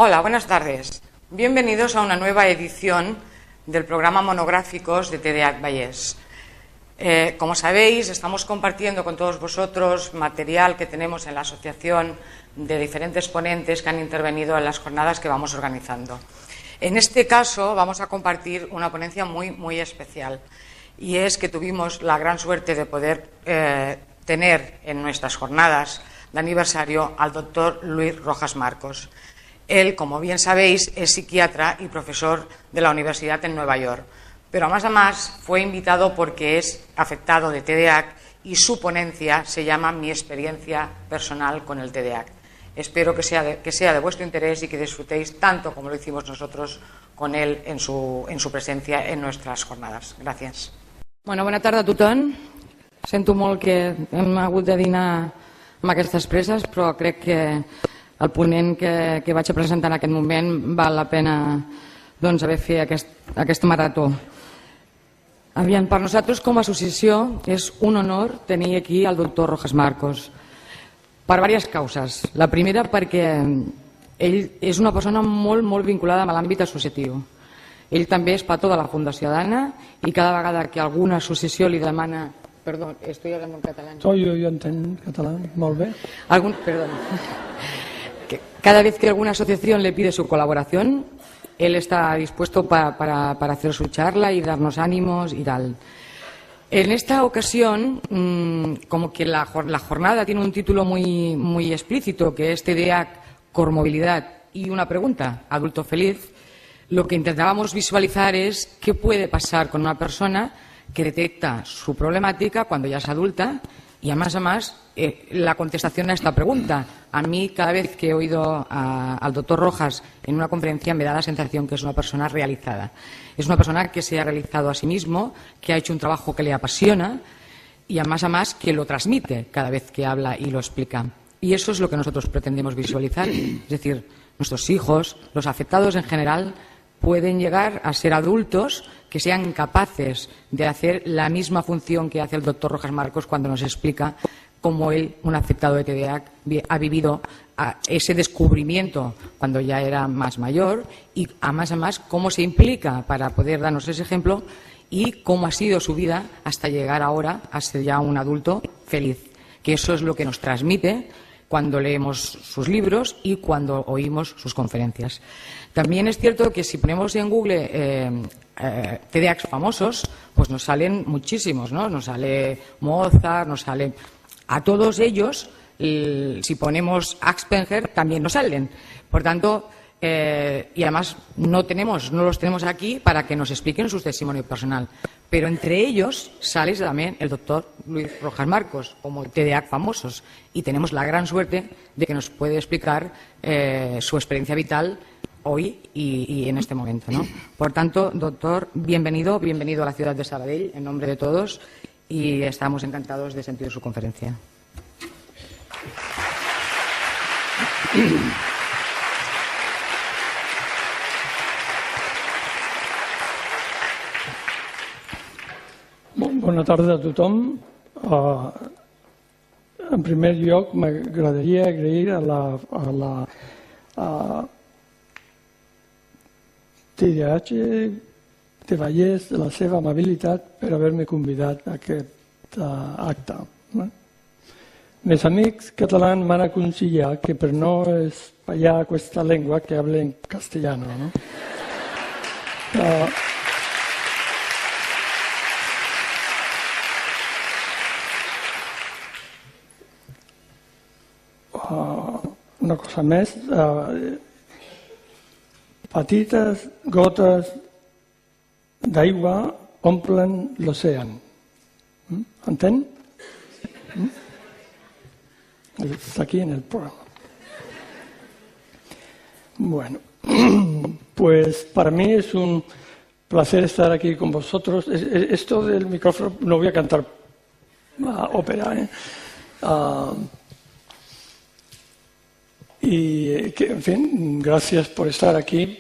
Hola, buenas tardes. Bienvenidos a una nueva edición del programa Monográficos de TDAH Vallès. Como sabéis, estamos compartiendo con todos vosotros material que tenemos en la asociación de diferentes ponentes que han intervenido en las jornadas que vamos organizando. En este caso vamos a compartir una ponencia muy especial, y es que tuvimos la gran suerte de poder tener en nuestras jornadas de aniversario al doctor Luis Rojas Marcos. Él, como bien sabéis, es psiquiatra y profesor de la Universidad en Nueva York, pero además fue invitado porque es afectado de TDAH y su ponencia se llama Mi experiencia personal con el TDAH. Espero que sea de vuestro interés y que disfrutéis tanto como lo hicimos nosotros con él en su presencia en nuestras jornadas. Gràcies. Bona tarda a tothom. Sento molt que hem hagut de dinar amb aquestes presses, però crec que el ponent que vaig a presentar en aquest moment val la pena haver fet aquesta marató. Per nosaltres, com a associació, és un honor tenir aquí el doctor Rojas Marcos per diverses causes. La primera, perquè ell és una persona molt vinculada amb l'àmbit associatiu. Ell també és patró de la Fundació Dana i cada vegada que alguna associació li demana... Perdó, estoy hablando en catalán. Jo entenc català, molt bé. Perdón. Cada vez que alguna asociación le pide su colaboración, él está dispuesto para hacer su charla y darnos ánimos y tal. En esta ocasión, como que la jornada tiene un título muy explícito, que es TDAH, comorbilidad y una pregunta, adulto feliz, lo que intentábamos visualizar es qué puede pasar con una persona que detecta su problemática cuando ya es adulta y además la contestación a esta pregunta. A mí, cada vez que he oído al doctor Rojas en una conferencia, me da la sensación que es una persona realizada. Es una persona que se ha realizado a sí mismo, que ha hecho un trabajo que le apasiona y además que lo transmite cada vez que habla y lo explica. Y eso es lo que nosotros pretendemos visualizar. Es decir, nuestros hijos, los afectados en general, pueden llegar a ser adultos que sean capaces de hacer la misma función que hace el doctor Rojas Marcos cuando nos explica cómo él, un afectado de TDAH, ha vivido ese descubrimiento cuando ya era más mayor y además cómo se implica para poder darnos ese ejemplo y cómo ha sido su vida hasta llegar ahora a ser ya un adulto feliz. Que eso es lo que nos transmite cuando leemos sus libros y cuando oímos sus conferencias. También es cierto que si ponemos en Google TDAH famosos, pues nos salen muchísimos, ¿no? Nos sale Mozart, nos sale... A todos ellos, si ponemos Asperger, también nos salen. Por tanto, y además no los tenemos aquí para que nos expliquen su testimonio personal. Pero entre ellos sale también el doctor Luis Rojas Marcos, como TDAH famosos. Y tenemos la gran suerte de que nos puede explicar su experiencia vital hoy y en este momento, ¿no? Por tanto, doctor, bienvenido a la ciudad de Sabadell, en nombre de todos, y estamos encantados de sentir su conferencia. Bona tarda a tothom. En primer lloc, m'agradaria agrair a la TDAH de Vallès la seva amabilitat per haver-me convidat a aquest acte. Mis amics catalans m'han aconsellat que per no espallar aquesta llengua que hable en castellano, ¿no? Una cosa més, petites gotes d'aigua omplen l'ocean. Entén? Está aquí en el programa. Bueno, pues para mí es un placer estar aquí con vosotros. Esto del micrófono, no voy a cantar ópera, y que, en fin, gracias por estar aquí.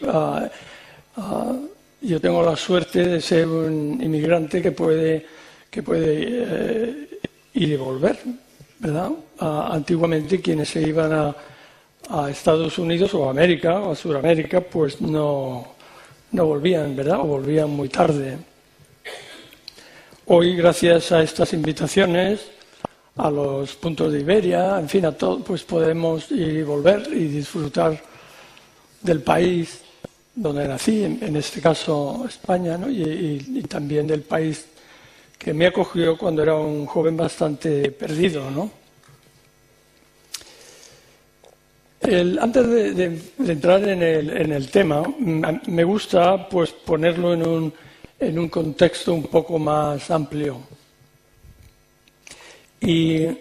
Yo tengo la suerte de ser un inmigrante que puede ir y volver, ¿verdad? Antiguamente quienes se iban a Estados Unidos o a América o a Sudamérica, pues no volvían, ¿verdad? O volvían muy tarde. Hoy, gracias a estas invitaciones, a los puntos de Iberia, en fin, a todo, pues podemos ir y volver y disfrutar del país donde nací, en este caso España, ¿no? y también del país que me acogió cuando era un joven bastante perdido, ¿no? Antes de entrar en el tema, me gusta pues ponerlo en un contexto un poco más amplio. Y en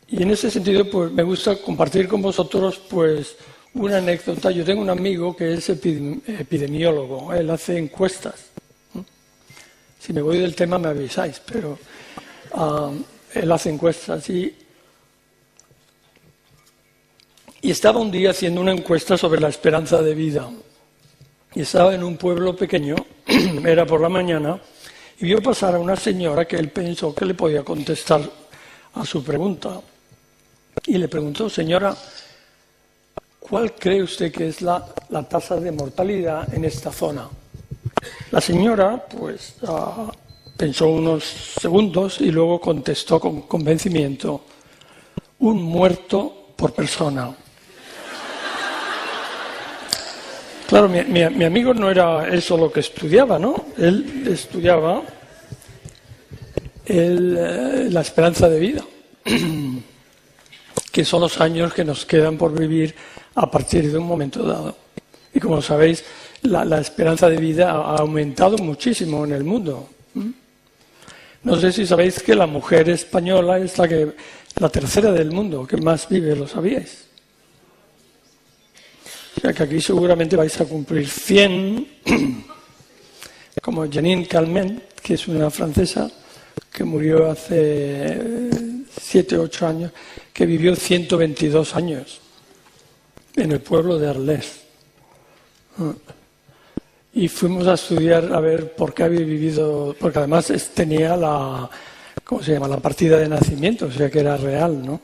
ese sentido, pues me gusta compartir con vosotros pues una anécdota. Yo tengo un amigo que es epidemiólogo, él hace encuestas. Si me voy del tema me avisáis, pero él hace encuestas y estaba un día haciendo una encuesta sobre la esperanza de vida. Y estaba en un pueblo pequeño, era por la mañana, y vio pasar a una señora que él pensó que le podía contestar a su pregunta. Y le preguntó: señora, ¿cuál cree usted que es la tasa de mortalidad en esta zona? La señora, pues, pensó unos segundos y luego contestó con convencimiento: 1 muerto por persona. Claro, mi amigo no era eso lo que estudiaba, ¿no? Él estudiaba la esperanza de vida, que son los años que nos quedan por vivir a partir de un momento dado. Y como sabéis, la esperanza de vida ha aumentado muchísimo en el mundo. No sé si sabéis que la mujer española es la tercera del mundo que más vive, ¿lo sabíais? O sea que aquí seguramente vais a cumplir 100, como Janine Calment, que es una francesa que murió hace 7 o 8 años, que vivió 122 años en el pueblo de Arles. Y fuimos a estudiar a ver por qué había vivido, porque además tenía la partida de nacimiento, o sea que era real, ¿no?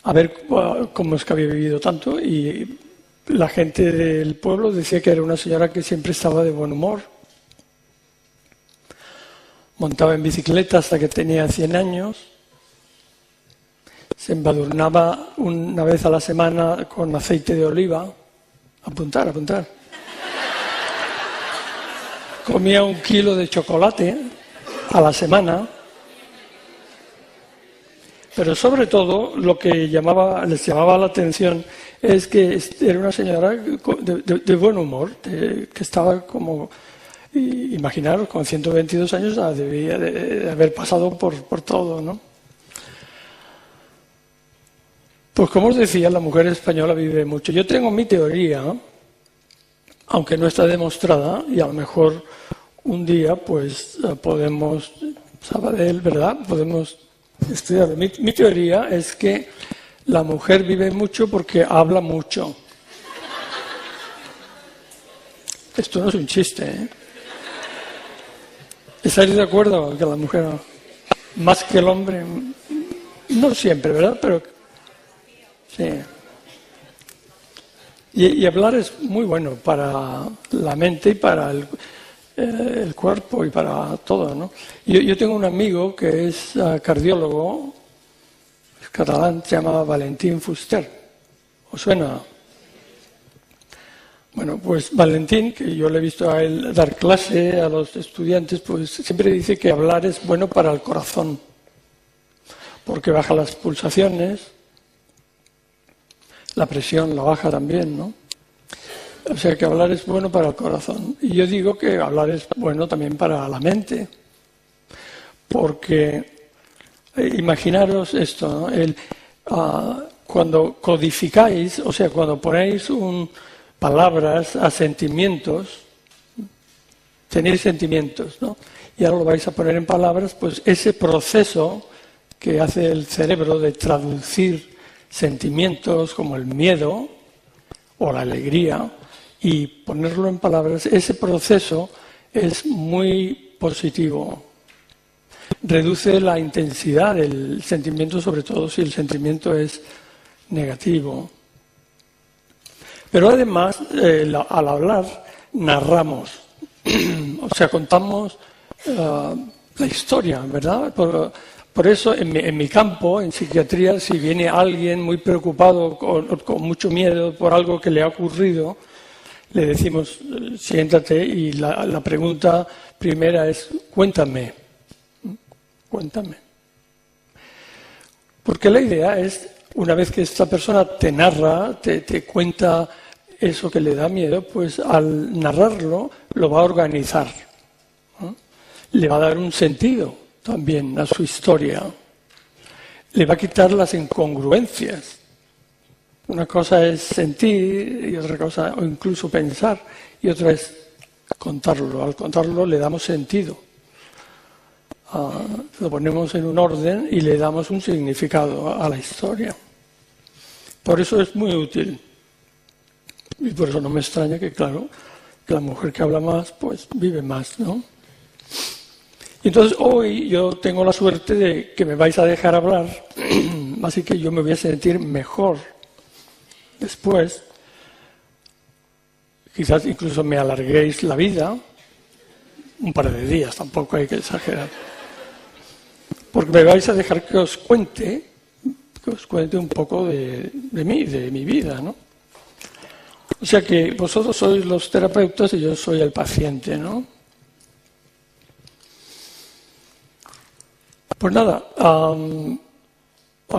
A ver cómo es que había vivido tanto, y la gente del pueblo decía que era una señora que siempre estaba de buen humor. Montaba en bicicleta hasta que tenía 100 años. Se embadurnaba una vez a la semana con aceite de oliva. Apuntar. Comía 1 kilo de chocolate a la semana. Pero sobre todo lo que les llamaba la atención es que era una señora de buen humor, que estaba como, imaginaros, con 122 años debía de haber pasado por todo, ¿no? Pues como os decía, la mujer española vive mucho. Yo tengo mi teoría, aunque no está demostrada, y a lo mejor un día pues podemos, Sabadell, ¿verdad? Podemos estudiar. Mi teoría es que la mujer vive mucho porque habla mucho. Esto no es un chiste, ¿eh? ¿Estáis de acuerdo que la mujer más que el hombre? No siempre, ¿verdad? Pero sí. Y hablar es muy bueno para la mente y para el cuerpo y para todo, ¿no? Yo tengo un amigo que es cardiólogo, es catalán, se llama Valentín Fuster. ¿Os suena? Bueno, pues Valentín, que yo le he visto a él dar clase a los estudiantes, pues siempre dice que hablar es bueno para el corazón, porque baja las pulsaciones, la presión la baja también, ¿no? O sea que hablar es bueno para el corazón. Y yo digo que hablar es bueno también para la mente. Porque imaginaros esto, ¿no? Cuando codificáis, o sea, cuando ponéis palabras a sentimientos, tenéis sentimientos, ¿no? Y ahora lo vais a poner en palabras, pues ese proceso que hace el cerebro de traducir sentimientos como el miedo o la alegría, y ponerlo en palabras, ese proceso es muy positivo. Reduce la intensidad del sentimiento, sobre todo si el sentimiento es negativo. Pero además, al hablar, narramos, o sea, contamos la historia, ¿verdad? Por eso, en mi campo, en psiquiatría, si viene alguien muy preocupado, con mucho miedo por algo que le ha ocurrido, le decimos, siéntate, y la pregunta primera es, cuéntame. Porque la idea es, una vez que esta persona te narra, te cuenta eso que le da miedo, pues al narrarlo lo va a organizar, ¿no? Le va a dar un sentido también a su historia. Le va a quitar las incongruencias. Una cosa es sentir y otra cosa, o incluso pensar, y otra es contarlo. Al contarlo le damos sentido. Lo ponemos en un orden y le damos un significado a la historia. Por eso es muy útil. Y por eso no me extraña que, claro, que la mujer que habla más, pues vive más, ¿no? Y entonces hoy yo tengo la suerte de que me vais a dejar hablar, así que yo me voy a sentir mejor después. Quizás incluso me alarguéis la vida, un par de días, tampoco hay que exagerar. Porque me vais a dejar que os cuente un poco de mí, de mi vida, ¿no? O sea que vosotros sois los terapeutas y yo soy el paciente, ¿no? Pues nada, a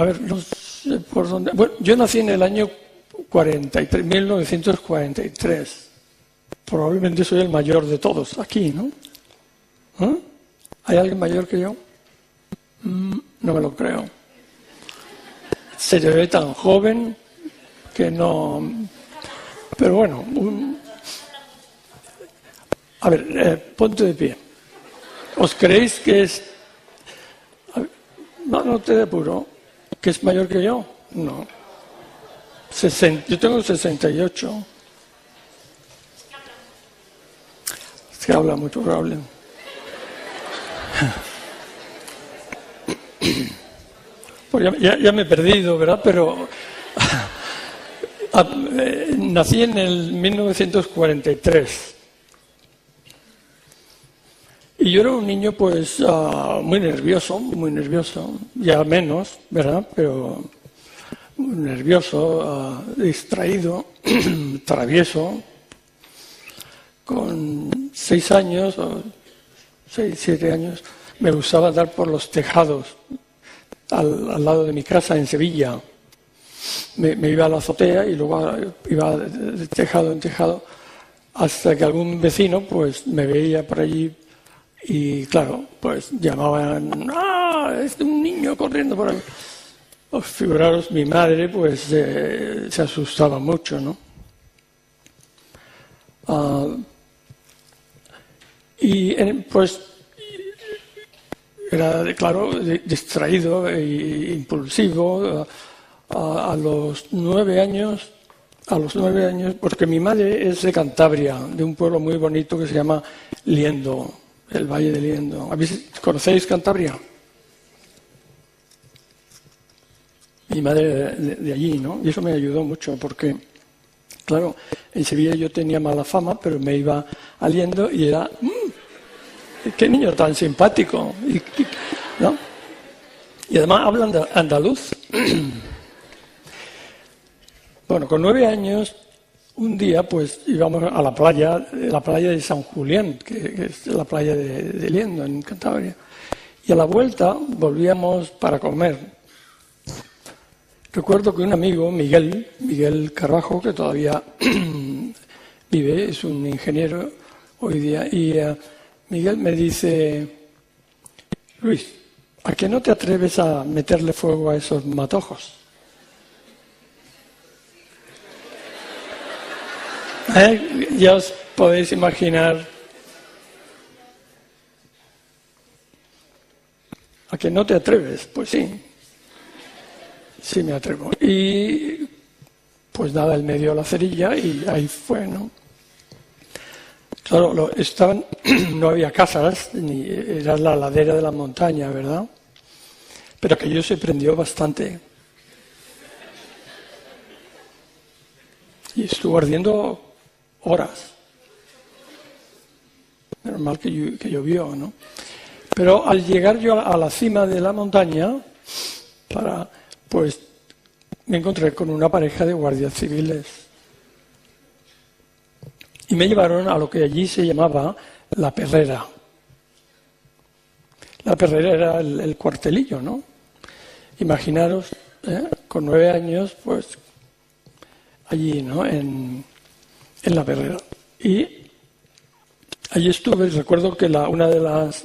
ver, no sé por dónde... Bueno, yo nací en el año 1943. Probablemente soy el mayor de todos aquí, ¿no? ¿Eh? ¿Hay alguien mayor que yo? No me lo creo. Se te ve tan joven que no... Pero bueno, a ver, ponte de pie. ¿Os creéis que es... No te apuro. ¿Que es mayor que yo? No. Yo tengo 68. Es que habla mucho, probable. Pues ya me he perdido, ¿verdad? Pero nací en el 1943. Y yo era un niño, pues, muy nervioso, ya menos, ¿verdad? Pero muy nervioso, distraído, travieso. Con 6 años, o 7 años, me gustaba andar por los tejados, al lado de mi casa en Sevilla. Me iba a la azotea y luego iba de tejado en tejado, hasta que algún vecino, pues, me veía por allí. Y claro, pues llamaban, es un niño corriendo por ahí. Os figuraros, mi madre pues se asustaba mucho, ¿no? Pues era, claro, distraído e impulsivo. A los 9 años, porque mi madre es de Cantabria, de un pueblo muy bonito que se llama Liendo. El Valle de Liendo. ¿Conocéis Cantabria? Mi madre de allí, ¿no? Y eso me ayudó mucho porque, claro, en Sevilla yo tenía mala fama, pero me iba a Liendo y era, ¡qué niño tan simpático! ¿No? Y además hablan andaluz. Bueno, con 9 años... Un día, pues, íbamos a la playa de San Julián, que es la playa de Liendo, en Cantabria. Y a la vuelta volvíamos para comer. Recuerdo que un amigo, Miguel Carbajo, que todavía vive, es un ingeniero hoy día, y Miguel me dice, Luis, ¿a qué no te atreves a meterle fuego a esos matojos? Ya os podéis imaginar. ¿A que no te atreves? Pues sí. Sí me atrevo. Y pues nada, él me dio la cerilla y ahí fue, ¿no? Claro, no había casas, ni era la ladera de la montaña, ¿verdad? Pero aquello se prendió bastante. Y estuvo ardiendo horas. Normal que llovió, ¿no? Pero al llegar yo a la cima de la montaña, pues me encontré con una pareja de guardias civiles. Y me llevaron a lo que allí se llamaba la perrera. La perrera era el cuartelillo, ¿no? Imaginaros, con 9 años, pues allí, ¿no? En la perrera. Y allí estuve, recuerdo que una de las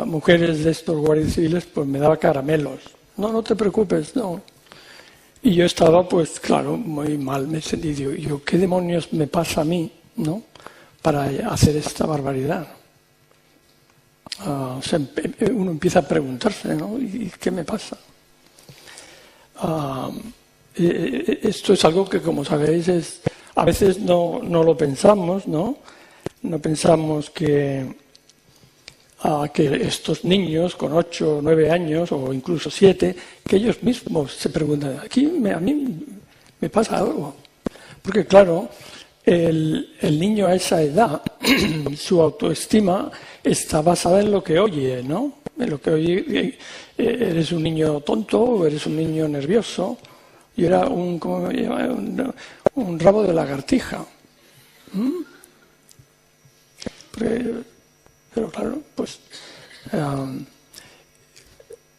mujeres de estos guardias civiles pues me daba caramelos. No te preocupes, no. Y yo estaba, pues claro, muy mal, me sentí, digo, ¿qué demonios me pasa a mí, no? Para hacer esta barbaridad. O sea, uno empieza a preguntarse, ¿no? ¿Y qué me pasa? Esto es algo que, como sabéis, a veces no lo pensamos, ¿no? No pensamos que estos niños con 8 o 9 años o incluso 7, que ellos mismos se preguntan, a mí me pasa algo. Porque claro, el niño a esa edad, su autoestima está basada en lo que oye, ¿no? En lo que oye, eres un niño tonto o eres un niño nervioso. Yo era ¿cómo me llama? Un rabo de lagartija. Pero claro, pues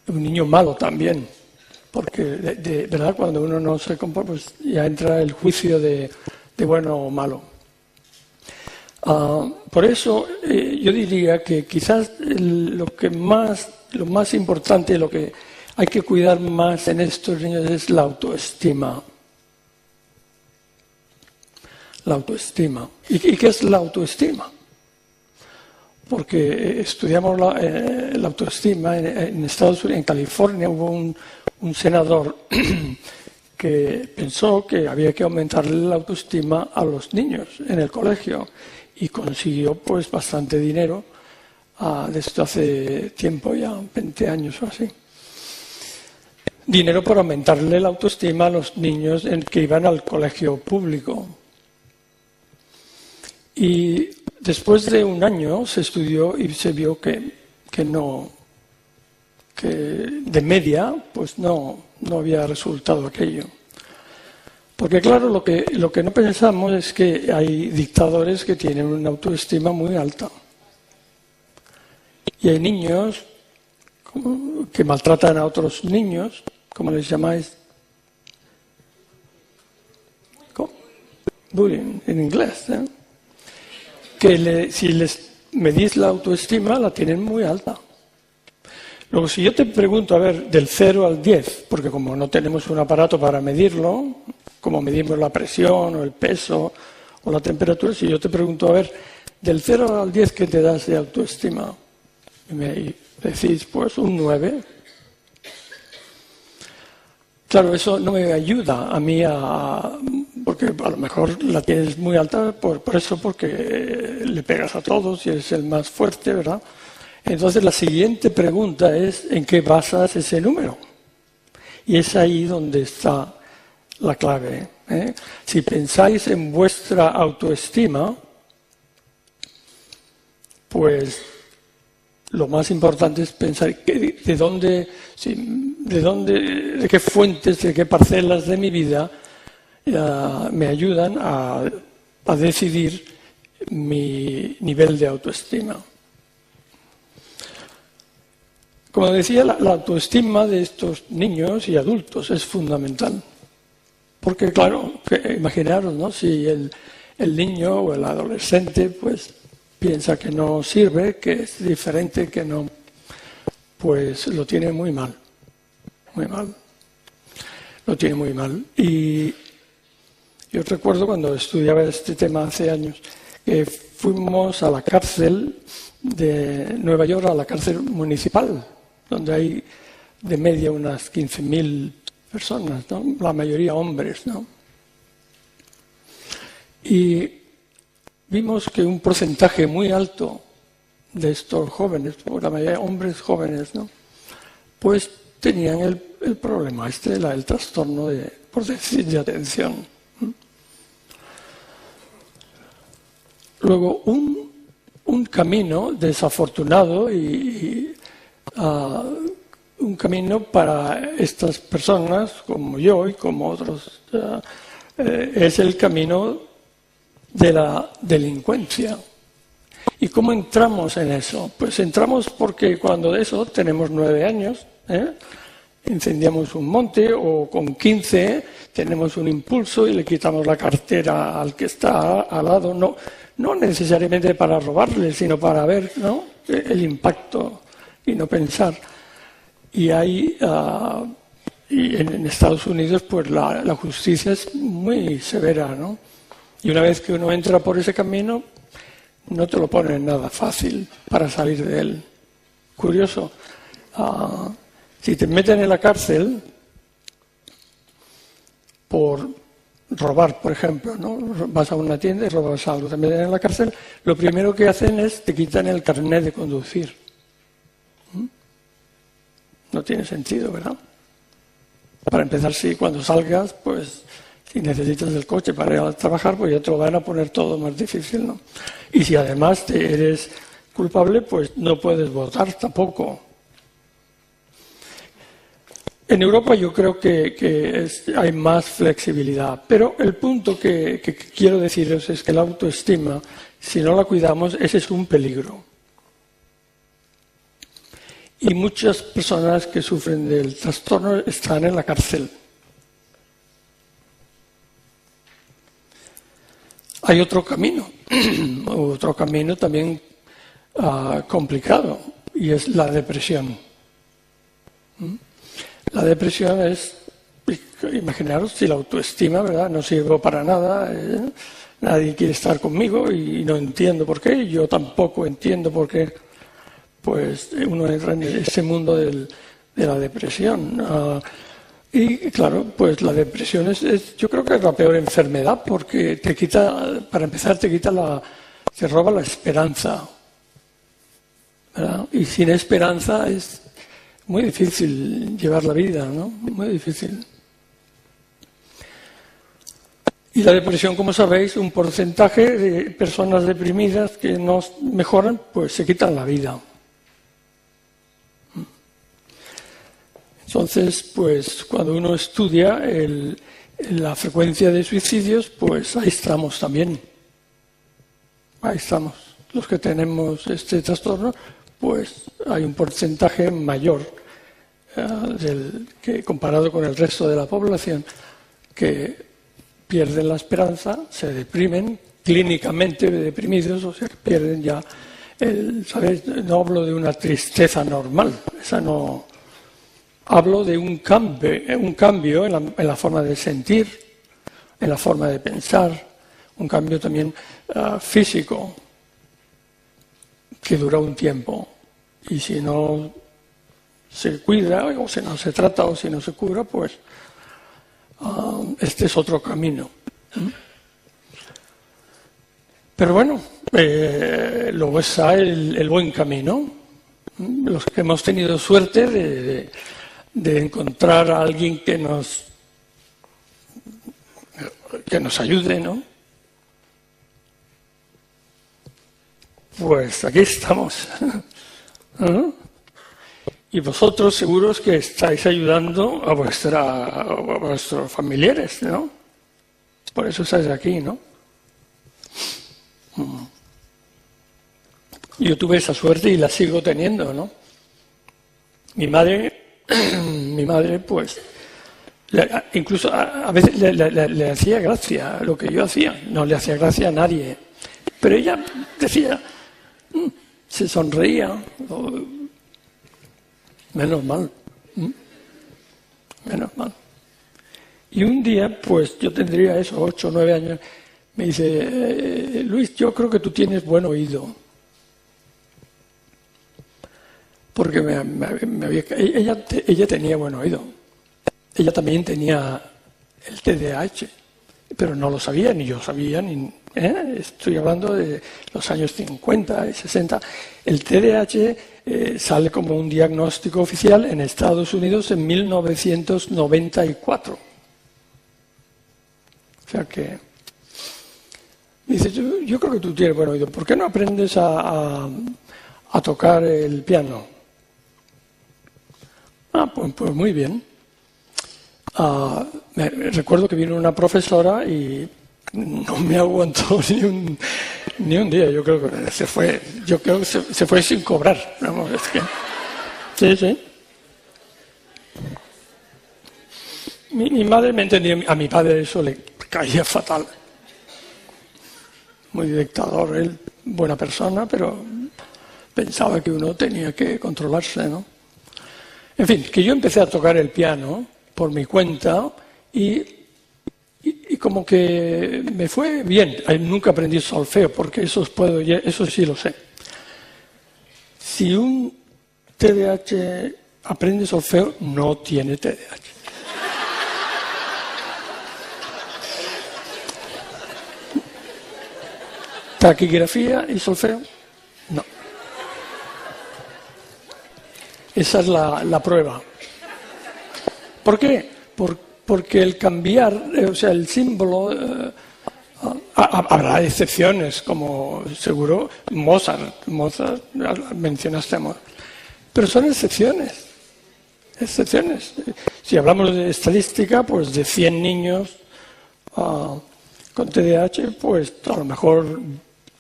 un niño malo también, porque de verdad cuando uno no se comporta, pues ya entra el juicio de bueno o malo. Por eso yo diría que quizás lo más importante, lo que hay que cuidar más en estos niños es la autoestima. La autoestima. ¿Y qué es la autoestima? Porque estudiamos la autoestima en Estados Unidos, en California hubo un senador que pensó que había que aumentarle la autoestima a los niños en el colegio y consiguió pues bastante dinero de esto hace tiempo, ya 20 años o así. Dinero para aumentarle la autoestima a los niños que iban al colegio público. Y después de un año se estudió y se vio que de media pues no había resultado aquello. Porque claro, lo que no pensamos es que hay dictadores que tienen una autoestima muy alta. Y hay niños que maltratan a otros niños, ¿cómo les llamáis? ¿Cómo? Bullying en inglés, ¿eh? Que si les medís la autoestima, la tienen muy alta. Luego, si yo te pregunto, a ver, del 0 al 10, porque como no tenemos un aparato para medirlo, como medimos la presión o el peso o la temperatura, si yo te pregunto, a ver, del 0 al 10, ¿qué te das de autoestima? Y me decís, pues un 9. Claro, eso no me ayuda a mí porque a lo mejor la tienes muy alta porque le pegas a todos y eres el más fuerte, ¿verdad? Entonces la siguiente pregunta es ¿en qué basas ese número? Y es ahí donde está la clave, ¿eh? Si pensáis en vuestra autoestima, pues lo más importante es pensar de qué fuentes, de qué parcelas de mi vida me ayudan a decidir mi nivel de autoestima. Como decía, la autoestima de estos niños y adultos es fundamental. Porque, claro, imaginaros, ¿no? Si el niño o el adolescente, pues, piensa que no sirve, que es diferente, que no, pues lo tiene muy mal. Muy mal. Lo tiene muy mal. Y yo recuerdo cuando estudiaba este tema hace años, que fuimos a la cárcel de Nueva York, a la cárcel municipal, donde hay de media unas 15.000 personas, ¿no? La mayoría hombres, ¿no? Y vimos que un porcentaje muy alto de estos jóvenes, la mayoría hombres jóvenes, ¿no? Pues tenían el problema el trastorno de atención. luego un camino desafortunado un camino para estas personas como yo y como otros es el camino de la delincuencia. ¿Y cómo entramos en eso? Pues entramos porque cuando de eso tenemos 9 años, incendiamos un monte, o con 15 tenemos un impulso y le quitamos la cartera al que está al lado, no necesariamente para robarle, sino para ver, ¿no?, el impacto y no pensar. Y hay y en Estados Unidos pues la justicia es muy severa, ¿no? Y una vez que uno entra por ese camino, no te lo ponen nada fácil para salir de él. Curioso. Si te meten en la cárcel por robar, por ejemplo, ¿no? Vas a una tienda y robas algo, te meten en la cárcel, lo primero que hacen es te quitan el carnet de conducir. No tiene sentido, ¿verdad? Para empezar, sí, cuando salgas, pues si necesitas el coche para ir a trabajar, pues ya te lo van a poner todo más difícil, ¿no? Y si además eres culpable, pues no puedes votar tampoco. En Europa yo creo que hay más flexibilidad, pero el punto que quiero deciros es que la autoestima, si no la cuidamos, ese es un peligro. Y muchas personas que sufren del trastorno están en la cárcel. Hay otro camino también complicado, y es la depresión. La depresión es, imaginaros, si la autoestima, ¿verdad?, no sirvo para nada, nadie quiere estar conmigo y no entiendo por qué, yo tampoco entiendo por qué, pues uno entra en ese mundo de la depresión. Y claro, pues la depresión yo creo que es la peor enfermedad, porque te quita, para empezar, te roba la esperanza, ¿verdad? Y sin esperanza es muy difícil llevar la vida, ¿no? Muy difícil. Y la depresión, como sabéis, un porcentaje de personas deprimidas que no mejoran, pues se quitan la vida. Entonces, pues cuando uno estudia la frecuencia de suicidios, pues ahí estamos también. Ahí estamos. Los que tenemos este trastorno, pues hay un porcentaje mayor que comparado con el resto de la población, que pierden la esperanza, se deprimen, clínicamente deprimidos, o sea, que pierden ya ¿sabes? No hablo de una tristeza normal, esa no. Hablo de un cambio en la forma de sentir, en la forma de pensar, un cambio también físico, que dura un tiempo. Y si no se cuida, o si no se trata, o si no se cura, pues este es otro camino. Pero bueno, luego está el buen camino. Los que hemos tenido suerte de encontrar a alguien que nos ayude, ¿no? Pues aquí estamos. Y vosotros seguros que estáis ayudando a vuestros familiares, ¿no? Por eso estáis aquí, ¿no? Yo tuve esa suerte y la sigo teniendo, ¿no? Mi madre, pues, incluso a veces le hacía gracia lo que yo hacía. No le hacía gracia a nadie. Pero ella decía, se sonreía. Menos mal. Menos mal. Y un día, pues, yo tendría 8 o 9 años, me dice, Luis, yo creo que tú tienes buen oído. Porque ella tenía buen oído. Ella también tenía el TDAH, pero no lo sabía, ni yo sabía, estoy hablando de los años 50 y 60. El TDAH sale como un diagnóstico oficial en Estados Unidos en 1994. O sea que Me dice, yo creo que tú tienes buen oído, ¿por qué no aprendes a tocar el piano? Pues muy bien. Recuerdo que vino una profesora y no me aguantó ni un día. Yo creo que se fue sin cobrar. Vamos, es que, sí. Mi madre me entendía, a mi padre eso le caía fatal. Muy dictador, él, buena persona, pero pensaba que uno tenía que controlarse, ¿no? En fin, que yo empecé a tocar el piano por mi cuenta y como que me fue bien. Nunca aprendí solfeo, porque eso sí lo sé. Si un TDAH aprende solfeo, no tiene TDAH. Taquigrafía y solfeo, no. Esa es la prueba. ¿Por qué? Porque el cambiar, o sea, el símbolo, habrá excepciones, como seguro Mozart mencionaste a Mozart, pero son excepciones. Si hablamos de estadística, pues de 100 niños con TDAH, pues a lo mejor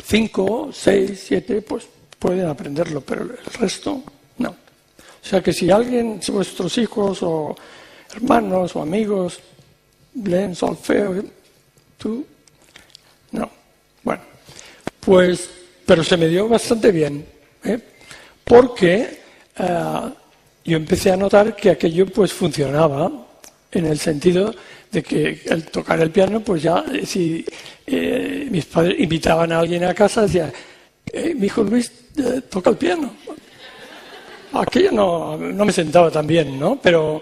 5, 6, 7, pues pueden aprenderlo, pero el resto no. O sea que si vuestros hijos o hermanos o amigos leen solfeo, tú no. Bueno, pues, pero se me dio bastante bien, porque yo empecé a notar que aquello pues funcionaba, en el sentido de que al tocar el piano, pues ya, si mis padres invitaban a alguien a casa, decían, mi hijo Luis toca el piano. Aquello no me sentaba tan bien, ¿no? Pero,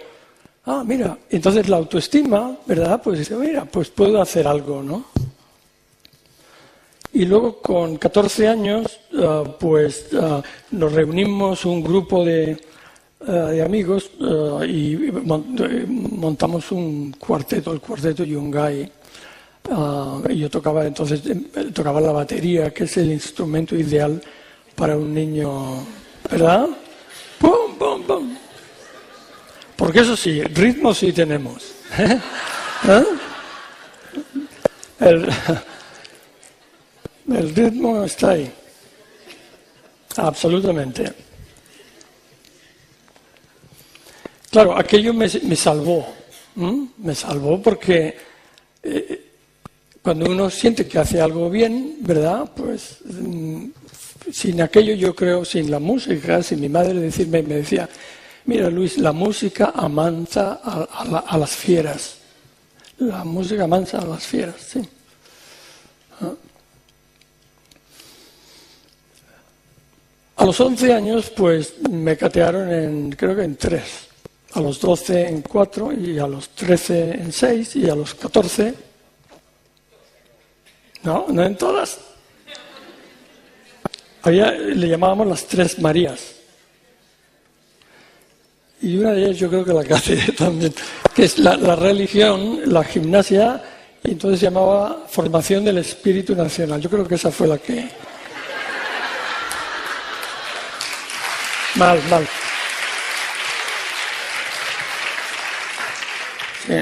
mira, entonces la autoestima, ¿verdad? Pues dice, mira, pues puedo hacer algo, ¿no? Y luego con 14 años, nos reunimos un grupo de amigos y montamos un cuarteto, el cuarteto Yungay. Yo tocaba la batería, que es el instrumento ideal para un niño, ¿verdad? ¡Pum, pum, pum! Porque eso sí, ritmo sí tenemos. El ritmo está ahí. Absolutamente. Claro, aquello me salvó. Me salvó porque cuando uno siente que hace algo bien, ¿verdad? Pues sin aquello, yo creo, sin la música, sin mi madre me decía, mira Luis, la música amansa a las fieras. La música amansa a las fieras, sí. A los 11 años, pues me catearon creo que en 3. A los 12 en 4 y a los 13 en 6 y a los 14... No en todas. Le llamábamos las 3 Marías. Y una de ellas yo creo que la cateé también, que es la religión, la gimnasia, y entonces se llamaba Formación del Espíritu Nacional. Yo creo que esa fue la que... Mal. Sí.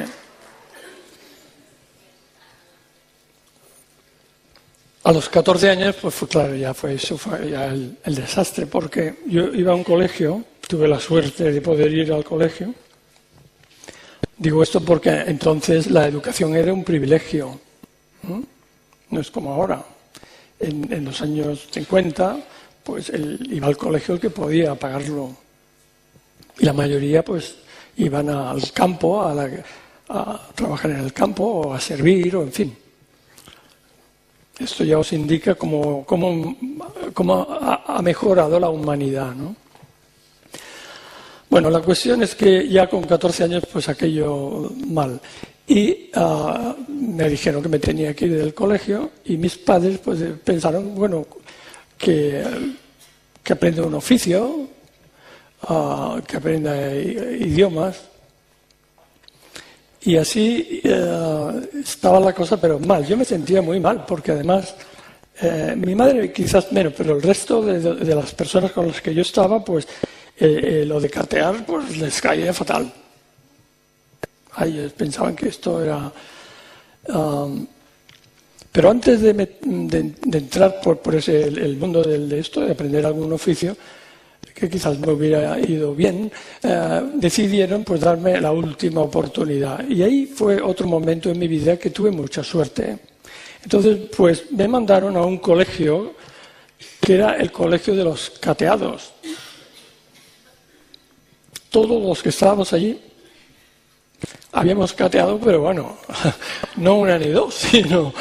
A los 14 años, pues fue claro, eso fue ya el desastre, porque yo iba a un colegio, tuve la suerte de poder ir al colegio. Digo esto porque entonces la educación era un privilegio, no es como ahora. En los años 50, pues iba al colegio el que podía pagarlo. Y la mayoría, pues, iban al campo, a trabajar en el campo, o a servir, o en fin. Esto ya os indica cómo ha mejorado la humanidad, ¿no? Bueno, la cuestión es que ya con 14 años, pues aquello mal. Y me dijeron que me tenía que ir del colegio y mis padres pues pensaron, bueno, que aprenda un oficio, que aprenda idiomas. Y así estaba la cosa, pero mal. Yo me sentía muy mal, porque además mi madre quizás menos, pero el resto de las personas con las que yo estaba, pues lo de catear, pues les caía fatal. Ellos pensaban que esto era... pero antes de entrar por el mundo de esto, de aprender algún oficio, que quizás me hubiera ido bien, decidieron pues darme la última oportunidad. Y ahí fue otro momento en mi vida que tuve mucha suerte. Entonces, pues me mandaron a un colegio que era el colegio de los cateados. Todos los que estábamos allí habíamos cateado, pero bueno, no una ni dos, sino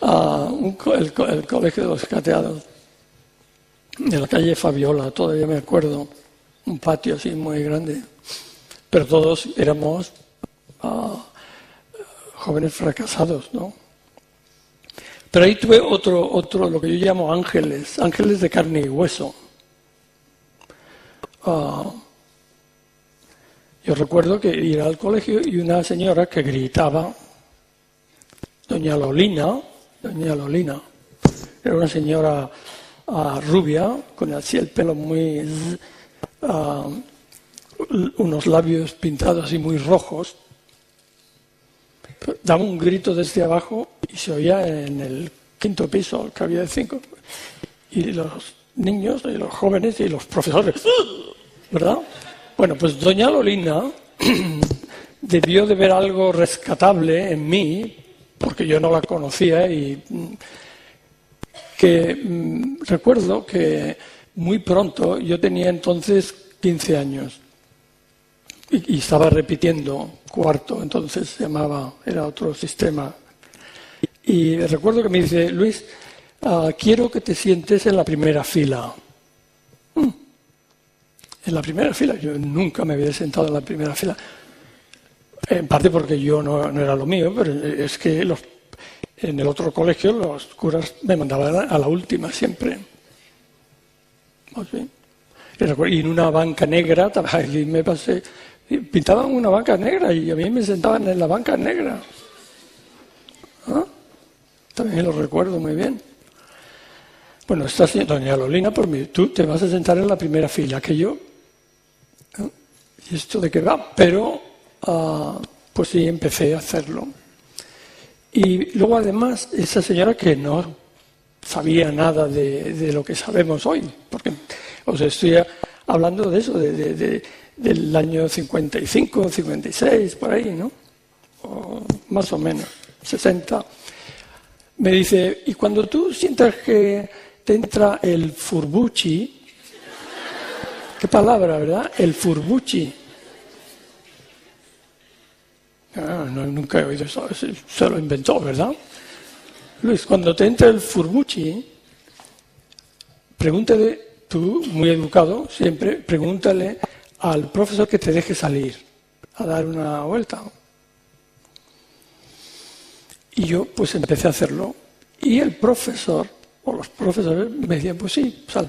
el colegio de los cateados. De la calle Fabiola, todavía me acuerdo, un patio así muy grande, pero todos éramos jóvenes fracasados, ¿no? Pero ahí tuve otro, lo que yo llamo ángeles de carne y hueso. Yo recuerdo que ir al colegio y una señora que gritaba, Doña Lolina, era una señora rubia, con así el pelo muy... unos labios pintados así muy rojos. Daba un grito desde abajo y se oía en el 5º piso, que había de 5. Y los niños, y los jóvenes y los profesores, ¿verdad? Bueno, pues Doña Lolina debió de ver algo rescatable en mí, porque yo no la conocía y... que recuerdo que muy pronto, yo tenía entonces 15 años y estaba repitiendo cuarto, entonces se llamaba, era otro sistema. Y recuerdo que me dice, Luis, quiero que te sientes en la primera fila. En la primera fila, yo nunca me había sentado en la primera fila. En parte porque yo no era lo mío, pero es que en el otro colegio los curas me mandaban a la última siempre. Y en una banca negra, y me pasé, pintaban una banca negra y a mí me sentaban en la banca negra. También lo recuerdo muy bien. Bueno, esta señora, Doña Lolina, por mí, tú te vas a sentar en la primera fila, que yo. ¿Y esto de qué va? Pero, pues sí, empecé a hacerlo. Y luego, además, esa señora que no sabía nada de lo que sabemos hoy, porque os estoy hablando de eso, del año 55, 56, por ahí, ¿no? O más o menos, 60. Me dice, y cuando tú sientas que te entra el furbuchi, qué palabra, ¿verdad? El furbuchi. Nunca he oído eso, se lo inventó, ¿verdad? Luis, cuando te entra el furbuchi, pregúntale, tú, muy educado, siempre, pregúntale al profesor que te deje salir a dar una vuelta. Y yo, pues, empecé a hacerlo. Y el profesor, o los profesores, me decían, pues sí, sal.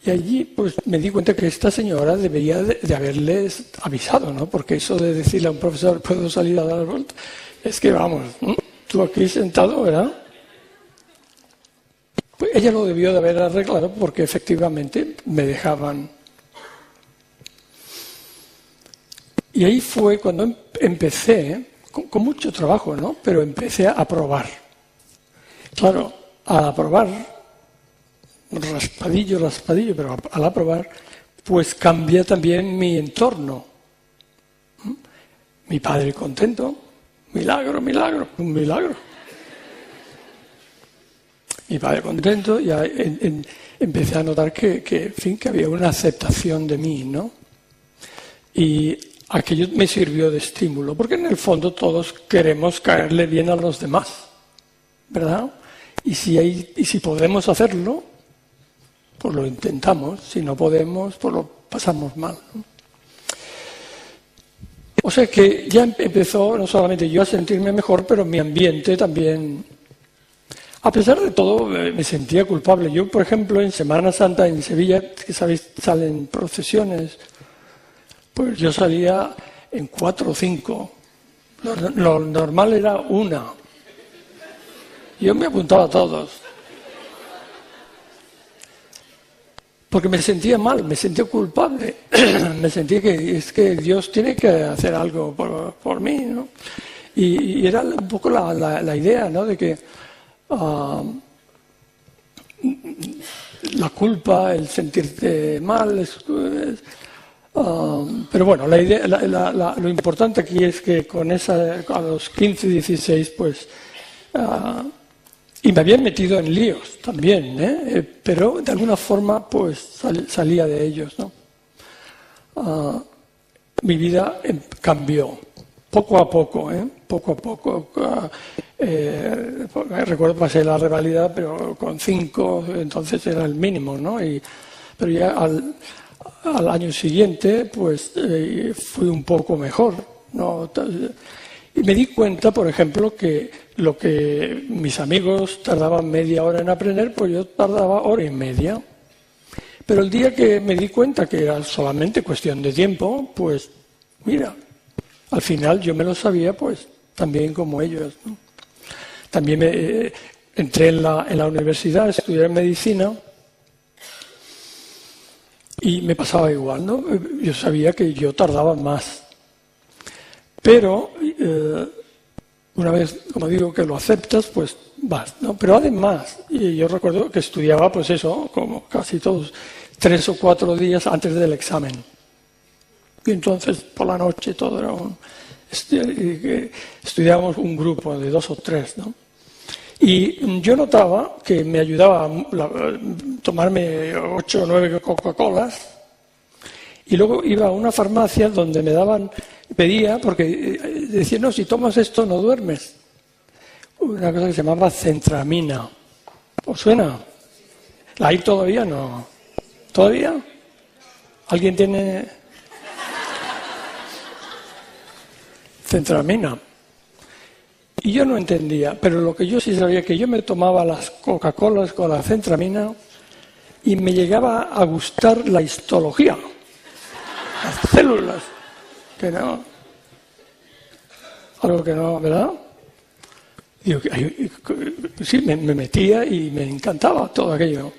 Y allí, pues, me di cuenta que esta señora debería de haberles avisado, ¿no? Porque eso de decirle a un profesor, ¿puedo salir a dar vuelta? Es que, vamos, tú aquí sentado, ¿verdad? Pues ella lo debió de haber arreglado porque efectivamente me dejaban. Y ahí fue cuando empecé, con mucho trabajo, ¿no? Pero empecé a probar. Claro, al aprobar, raspadillo, pero al aprobar, pues cambié también mi entorno. Mi padre contento, milagro, un milagro. Mi padre contento, ya empecé a notar que había una aceptación de mí, ¿no? Y aquello me sirvió de estímulo, porque en el fondo todos queremos caerle bien a los demás, ¿verdad? Y si podemos hacerlo, pues lo intentamos. Si no podemos, pues lo pasamos mal, ¿no? O sea que ya empezó no solamente yo a sentirme mejor, pero mi ambiente también. A pesar de todo, me sentía culpable. Yo, por ejemplo, en Semana Santa en Sevilla, que sabéis, salen procesiones, pues yo salía en 4 o 5. Lo normal era 1. Yo me apuntaba a todos. Porque me sentía mal, me sentía culpable. Me sentía que es que Dios tiene que hacer algo por mí, ¿no? Y era un poco la idea, ¿no? De que la culpa, el sentirte mal, pero bueno, la idea, lo importante aquí es que a los 15, 16, pues, y me habían metido en líos también, pero de alguna forma, pues, salía de ellos, ¿no? Mi vida cambió, poco a poco, poco a poco. Recuerdo pasé la revalida, pero con 5, entonces era el mínimo, ¿no? Pero ya al año siguiente, pues fui un poco mejor, ¿no? Y me di cuenta, por ejemplo, que lo que mis amigos tardaban media hora en aprender, pues yo tardaba hora y media. Pero el día que me di cuenta que era solamente cuestión de tiempo, pues mira, al final yo me lo sabía, pues también como ellos, ¿no? También entré en la universidad a estudiar medicina. Y me pasaba igual, ¿no? Yo sabía que yo tardaba más. Pero una vez, como digo, que lo aceptas, pues vas, ¿no? Pero además, y yo recuerdo que estudiaba, pues eso, como casi todos, 3 o 4 días antes del examen. Y entonces, por la noche, todo era estudiábamos un grupo de 2 o 3, ¿no? Y yo notaba que me ayudaba a tomarme 8 o 9 Coca-Colas y luego iba a una farmacia donde pedía, porque decían, no, si tomas esto no duermes. Una cosa que se llamaba centramina. ¿Os suena? ¿La hay todavía? No. ¿Todavía? ¿Alguien tiene centramina? Y yo no entendía, pero lo que yo sí sabía que yo me tomaba las Coca-Colas con la centramina y me llegaba a gustar la histología, las células, que no, algo que no, ¿verdad? Digo, sí, me metía y me encantaba todo aquello.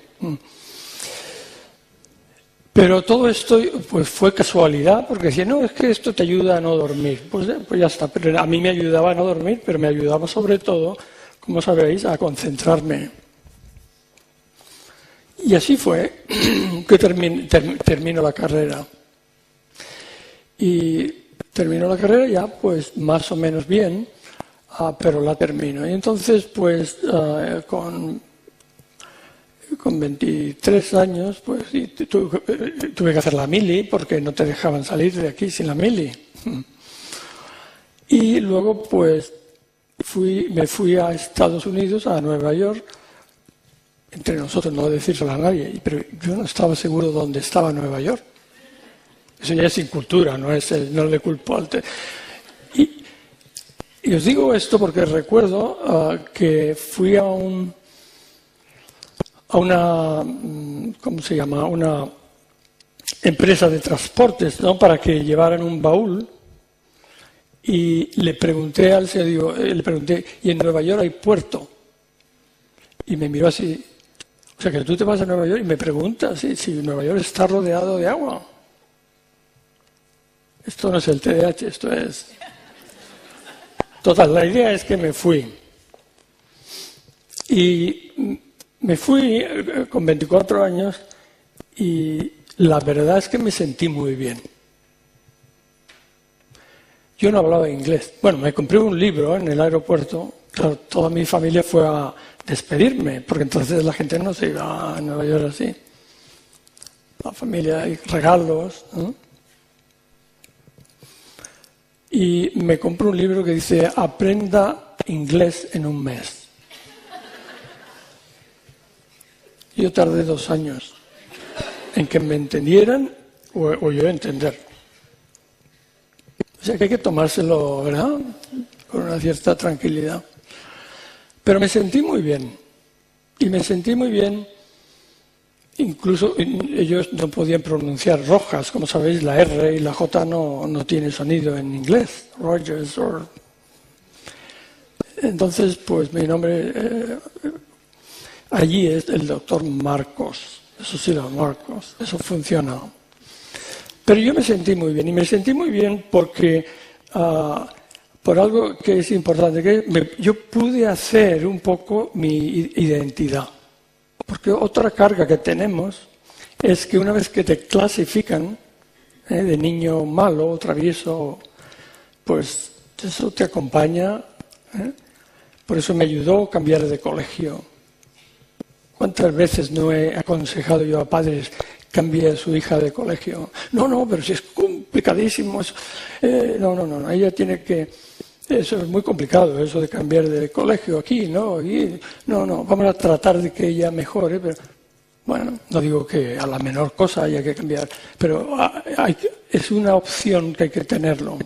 Pero todo esto pues fue casualidad, porque decía, no, es que esto te ayuda a no dormir. Pues ya está, pero a mí me ayudaba a no dormir, pero me ayudaba sobre todo, como sabréis, a concentrarme. Y así fue que termino la carrera. Y termino la carrera ya, pues más o menos bien, pero la termino. Y entonces, pues con 23 años, pues tuve que hacer la mili porque no te dejaban salir de aquí sin la mili. Y luego, pues, me fui a Estados Unidos, a Nueva York, entre nosotros, no decírselo a nadie, pero yo no estaba seguro dónde estaba Nueva York. Eso ya es incultura, no le culpo al... Y os digo esto porque recuerdo que fui a una, ¿cómo se llama? Una empresa de transportes, ¿no? Para que llevaran un baúl y le pregunté al señor, ¿y en Nueva York hay puerto? Y me miró así, o sea que tú te vas a Nueva York y me preguntas si Nueva York está rodeado de agua. Esto no es el TDAH, esto es... Total, la idea es que me fui. Y me fui con 24 años y la verdad es que me sentí muy bien. Yo no hablaba inglés. Bueno, me compré un libro en el aeropuerto. Claro, toda mi familia fue a despedirme, porque entonces la gente no se iba a Nueva York así. La familia y regalos, ¿no? Y me compré un libro que dice Aprenda inglés en un mes. Yo tardé 2 años en que me entendieran o yo entender. O sea que hay que tomárselo, ¿verdad? Con una cierta tranquilidad. Pero me sentí muy bien. Y me sentí muy bien incluso ellos no podían pronunciar Rojas, como sabéis, la R y la J no tiene sonido en inglés, Rogers. Entonces, pues mi nombre allí es el doctor Marcos, eso sí, Marcos, eso funciona. Pero yo me sentí muy bien, y me sentí muy bien porque, por algo que es importante, que yo pude hacer un poco mi identidad. Porque otra carga que tenemos es que una vez que te clasifican de niño malo o travieso, pues eso te acompaña. Por eso me ayudó cambiar de colegio. ¿Cuántas veces no he aconsejado yo a padres cambie a su hija de colegio? No, pero si es complicadísimo. No, ella tiene que... Eso es muy complicado, eso de cambiar de colegio aquí, ¿no? No, vamos a tratar de que ella mejore, pero bueno, no digo que a la menor cosa haya que cambiar, pero es una opción que hay que tenerlo,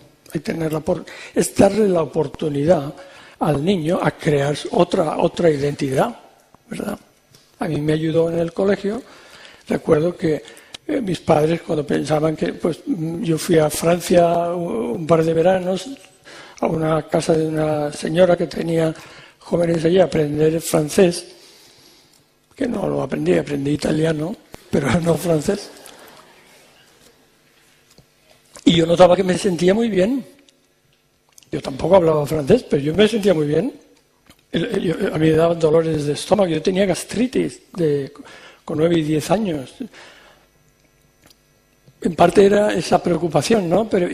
es darle la oportunidad al niño a crear otra identidad, ¿verdad? A mí me ayudó en el colegio, recuerdo que mis padres cuando pensaban que, pues yo fui a Francia un par de veranos, a una casa de una señora que tenía jóvenes allí a aprender francés, que no lo aprendí italiano, pero no francés. Y yo notaba que me sentía muy bien. Yo tampoco hablaba francés, pero yo me sentía muy bien. A mí me daban dolores de estómago, yo tenía gastritis con 9 y 10 años. En parte era esa preocupación, ¿no? Pero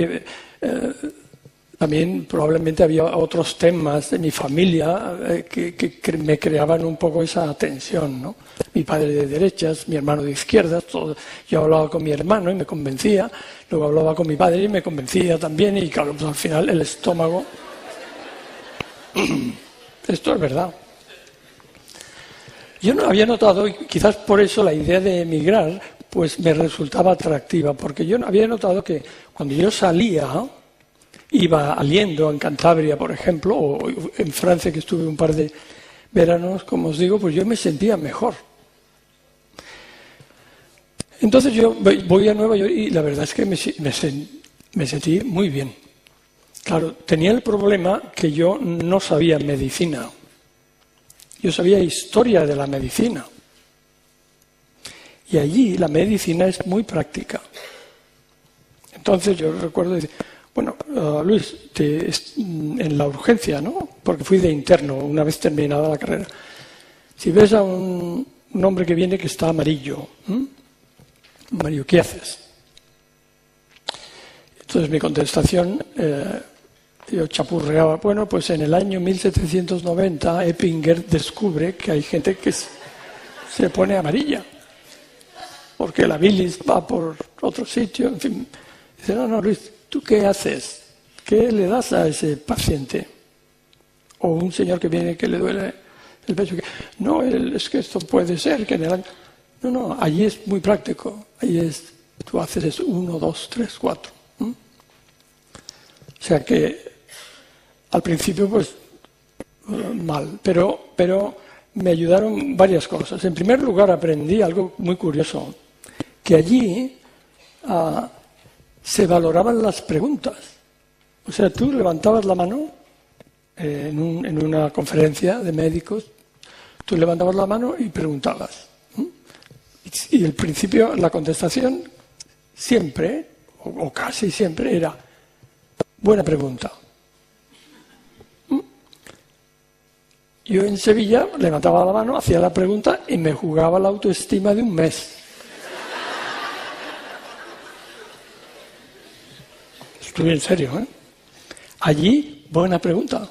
también probablemente había otros temas de mi familia que me creaban un poco esa tensión, ¿no? Mi padre de derechas, mi hermano de izquierdas, todo. Yo hablaba con mi hermano y me convencía, luego hablaba con mi padre y me convencía también, y claro, pues al final el estómago... Esto es verdad. Yo no había notado, y quizás por eso la idea de emigrar pues me resultaba atractiva, porque yo había notado que cuando yo salía... Iba a Liendo, en Cantabria, por ejemplo, o en Francia, que estuve un par de veranos, como os digo, pues yo me sentía mejor. Entonces yo voy a Nueva York y la verdad es que me sentí muy bien. Claro, tenía el problema que yo no sabía medicina. Yo sabía historia de la medicina. Y allí la medicina es muy práctica. Entonces yo recuerdo decir... Bueno, Luis, en la urgencia, ¿no? Porque fui de interno una vez terminada la carrera. Si ves a un hombre que viene que está amarillo, Mario, ¿qué haces? Entonces mi contestación, yo chapurreaba, bueno, pues en el año 1790 Eppinger descubre que hay gente que se pone amarilla, porque la bilis va por otro sitio, en fin. Dice, no, Luis, ¿tú qué haces? ¿Qué le das a ese paciente? O un señor que viene que le duele el pecho. No, es que esto puede ser que en el año... No, allí es muy práctico. Allí tú haces 1, 2, 3, 4. O sea que al principio pues mal, pero me ayudaron varias cosas. En primer lugar aprendí algo muy curioso, que allí... se valoraban las preguntas. O sea, tú levantabas la mano en una conferencia de médicos, tú levantabas la mano y preguntabas. Y al principio la contestación siempre, o casi siempre, era buena pregunta. Yo en Sevilla levantaba la mano, hacía la pregunta y me jugaba la autoestima de un mes. Estoy en serio, ¿eh? Allí, buena pregunta.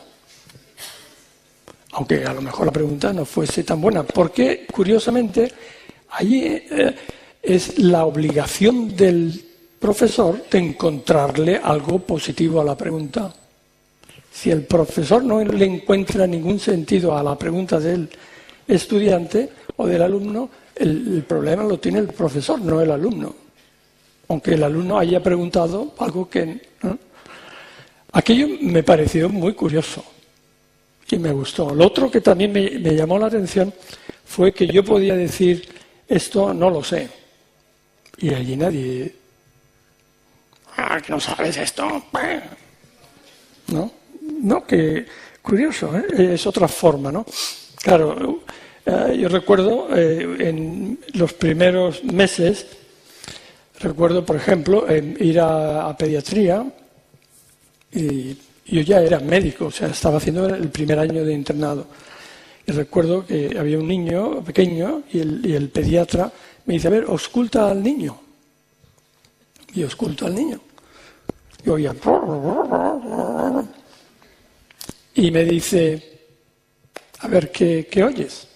Aunque a lo mejor la pregunta no fuese tan buena. Porque, curiosamente, allí es la obligación del profesor de encontrarle algo positivo a la pregunta. Si el profesor no le encuentra ningún sentido a la pregunta del estudiante o del alumno, el problema lo tiene el profesor, no el alumno. Aunque el alumno haya preguntado algo que... ¿no? Aquello me pareció muy curioso y me gustó. Lo otro que también me llamó la atención fue que yo podía decir esto no lo sé. Y allí nadie... ¿que no sabes esto? ¿No? No, que curioso, ¿eh? Es otra forma, ¿no? Claro, yo recuerdo en los primeros meses, recuerdo, por ejemplo, ir a pediatría, y yo ya era médico, o sea, estaba haciendo el primer año de internado. Y recuerdo que había un niño pequeño y el pediatra me dice, a ver, ausculta al niño. Y ausculto al niño. Y oía... Y me dice, a ver, ¿qué oyes?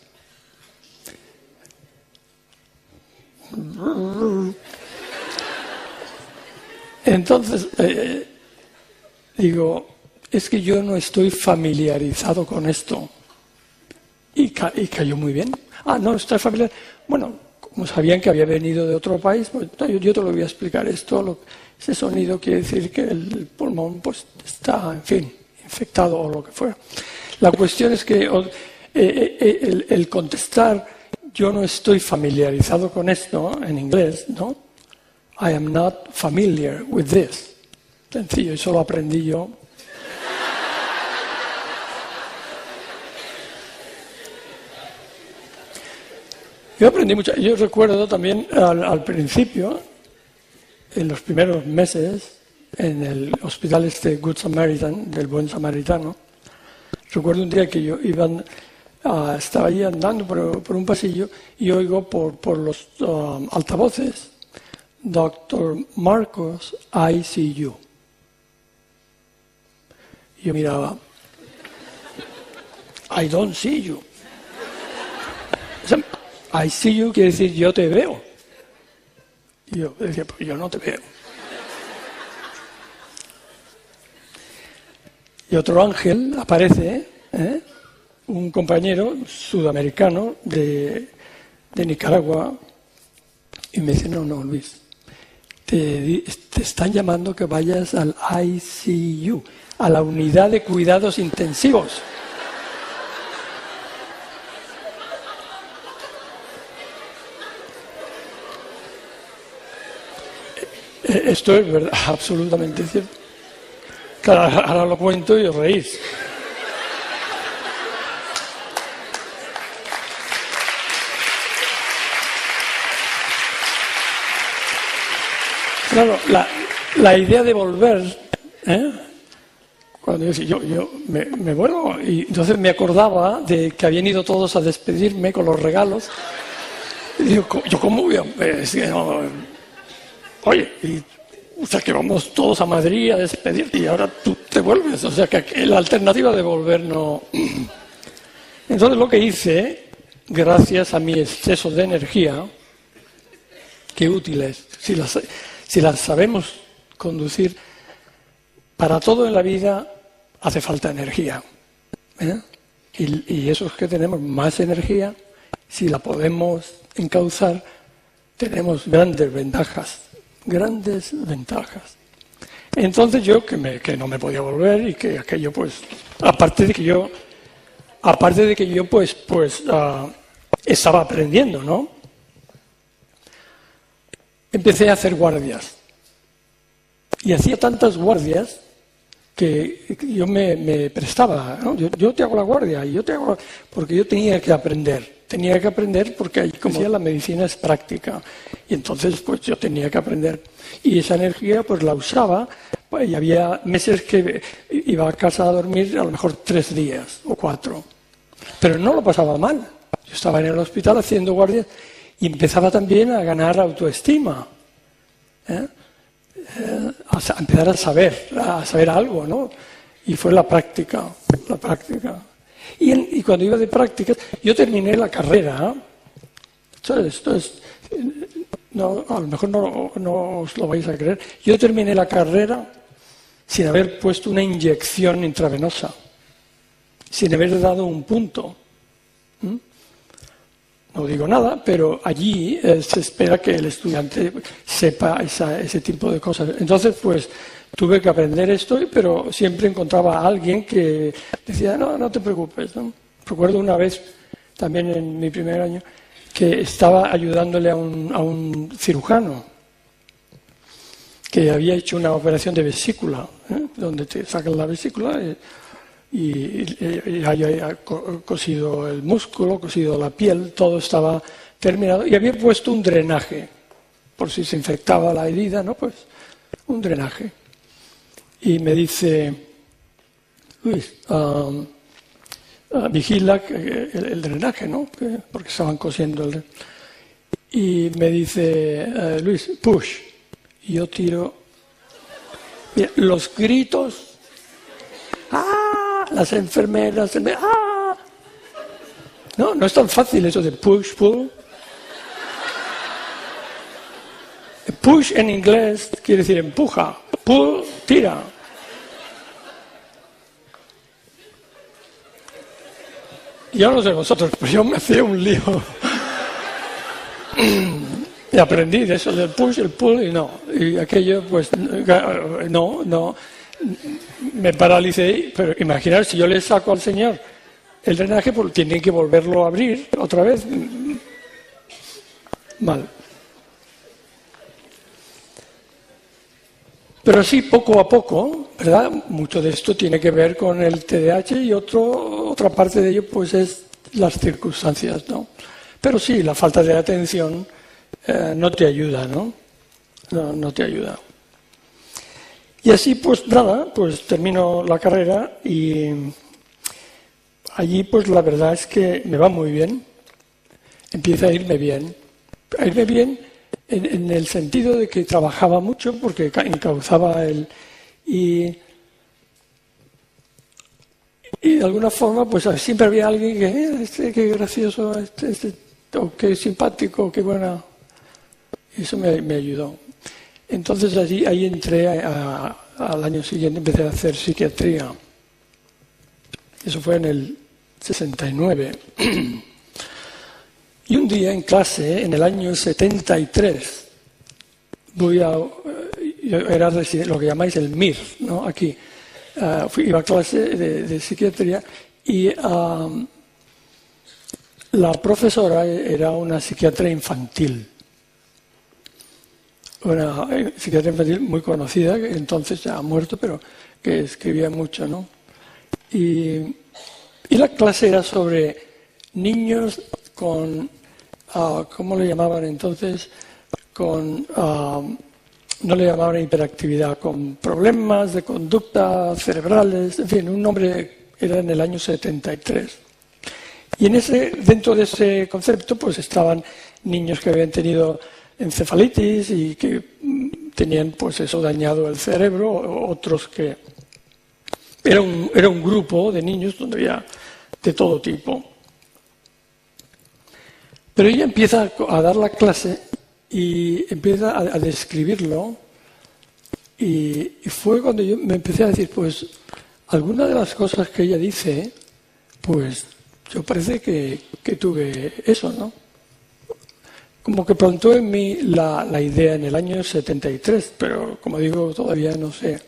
Entonces, digo, es que yo no estoy familiarizado con esto. Y cayó muy bien. No, está familiar. Bueno, como sabían que había venido de otro país, pues, yo te lo voy a explicar. Ese sonido quiere decir que el pulmón pues está, en fin, infectado o lo que fuera. La cuestión es que el contestar, yo no estoy familiarizado con esto, en inglés, ¿no? I am not familiar with this. Sencillo, eso lo aprendí yo. Yo aprendí mucho. Yo recuerdo también al principio, en los primeros meses, en el hospital Good Samaritan, del Buen Samaritano, recuerdo un día que yo estaba allí andando por un pasillo y oigo por los altavoces, Dr. Marcos ICU. Yo miraba, I don't see you. O sea, I see you quiere decir yo te veo. Y yo decía, pues yo no te veo. Y otro ángel aparece, un compañero sudamericano de Nicaragua, y me dice, no, Luis, te están llamando que vayas al ICU, a la unidad de cuidados intensivos. Esto es verdad, absolutamente cierto. Claro, ahora lo cuento y os reís. Claro, la idea de volver, cuando yo me vuelvo, y entonces me acordaba de que habían ido todos a despedirme con los regalos. Y digo, ¿yo cómo voy a...? Oye, o sea que vamos todos a Madrid a despedirte y ahora tú te vuelves. O sea que la alternativa de volver no... Entonces lo que hice, gracias a mi exceso de energía, qué útil es, si las sabemos conducir, para todo en la vida hace falta energía. Y eso es que tenemos más energía, si la podemos encauzar, tenemos grandes ventajas. Grandes ventajas. Entonces yo que no me podía volver y que aquello pues aparte de que yo pues estaba aprendiendo, ¿no? Empecé a hacer guardias y hacía tantas guardias que yo me prestaba, ¿no? Yo te hago la guardia y yo te hago porque yo tenía que aprender porque ahí, como decía, la medicina es práctica. Y entonces, pues yo tenía que aprender. Y esa energía, pues la usaba. Y había meses que iba a casa a dormir a lo mejor 3 días o 4. Pero no lo pasaba mal. Yo estaba en el hospital haciendo guardias y empezaba también a ganar autoestima. A empezar a saber algo, ¿no? Y fue la práctica. Y cuando iba de prácticas, yo terminé la carrera. Esto es, no, a lo mejor no os lo vais a creer. Yo terminé la carrera sin haber puesto una inyección intravenosa, sin haber dado un punto. No digo nada, pero allí se espera que el estudiante sepa ese tipo de cosas. Entonces, pues, tuve que aprender esto, pero siempre encontraba a alguien que decía, no te preocupes, ¿no? Recuerdo una vez, también en mi primer año, que estaba ayudándole a un cirujano que había hecho una operación de vesícula, donde te sacan la vesícula y había cosido el músculo, cosido la piel, todo estaba terminado y había puesto un drenaje por si se infectaba la herida, ¿no? Pues un drenaje. Y me dice, Luis, vigila el drenaje, ¿no? Porque estaban cosiendo el drenaje. Y me dice, Luis, push. Y yo tiro. Mira, los gritos. ¡Ah! Las enfermeras. ¡Ah! No es tan fácil eso de push, pull. Push en inglés quiere decir empuja. Pull, tira. Yo no sé vosotros, pero yo me hacía un lío. Y aprendí de eso, del push, el pull y no. Y aquello, pues, no. Me paralicé. Pero imaginar, si yo le saco al señor el drenaje, pues tienen que volverlo a abrir otra vez. Mal. Pero sí, poco a poco, ¿verdad? Mucho de esto tiene que ver con el TDAH y otra parte de ello, pues, es las circunstancias, ¿no? Pero sí, la falta de atención no te ayuda, ¿no? No te ayuda. Y así, pues nada, pues termino la carrera y allí, pues la verdad es que me va muy bien. Empieza a irme bien. A irme bien en el sentido de que trabajaba mucho porque encauzaba y de alguna forma, pues siempre había alguien que, qué gracioso, o qué simpático, qué buena. Eso me ayudó. Entonces ahí entré al año siguiente, empecé a hacer psiquiatría. Eso fue en el 69. Y un día en clase, en el año 73, yo era lo que llamáis el MIR, ¿no? Aquí. Iba a clase de psiquiatría y la profesora era una psiquiatra infantil. Una psiquiatra infantil muy conocida, que entonces ya ha muerto, pero que escribía mucho, ¿no? Y la clase era sobre niños con, ¿cómo le llamaban entonces? No le llamaban hiperactividad, con problemas de conducta cerebrales, en fin, un nombre era en el año 73. Y dentro de ese concepto, pues estaban niños que habían tenido encefalitis y que tenían, pues eso, dañado el cerebro, otros que... Era un grupo de niños donde había de todo tipo. Pero ella empieza a dar la clase y empieza a describirlo y fue cuando yo me empecé a decir, pues, algunas de las cosas que ella dice, pues, yo parece que tuve eso, ¿no? Como que plantó en mí la idea en el año 73, pero como digo, todavía no se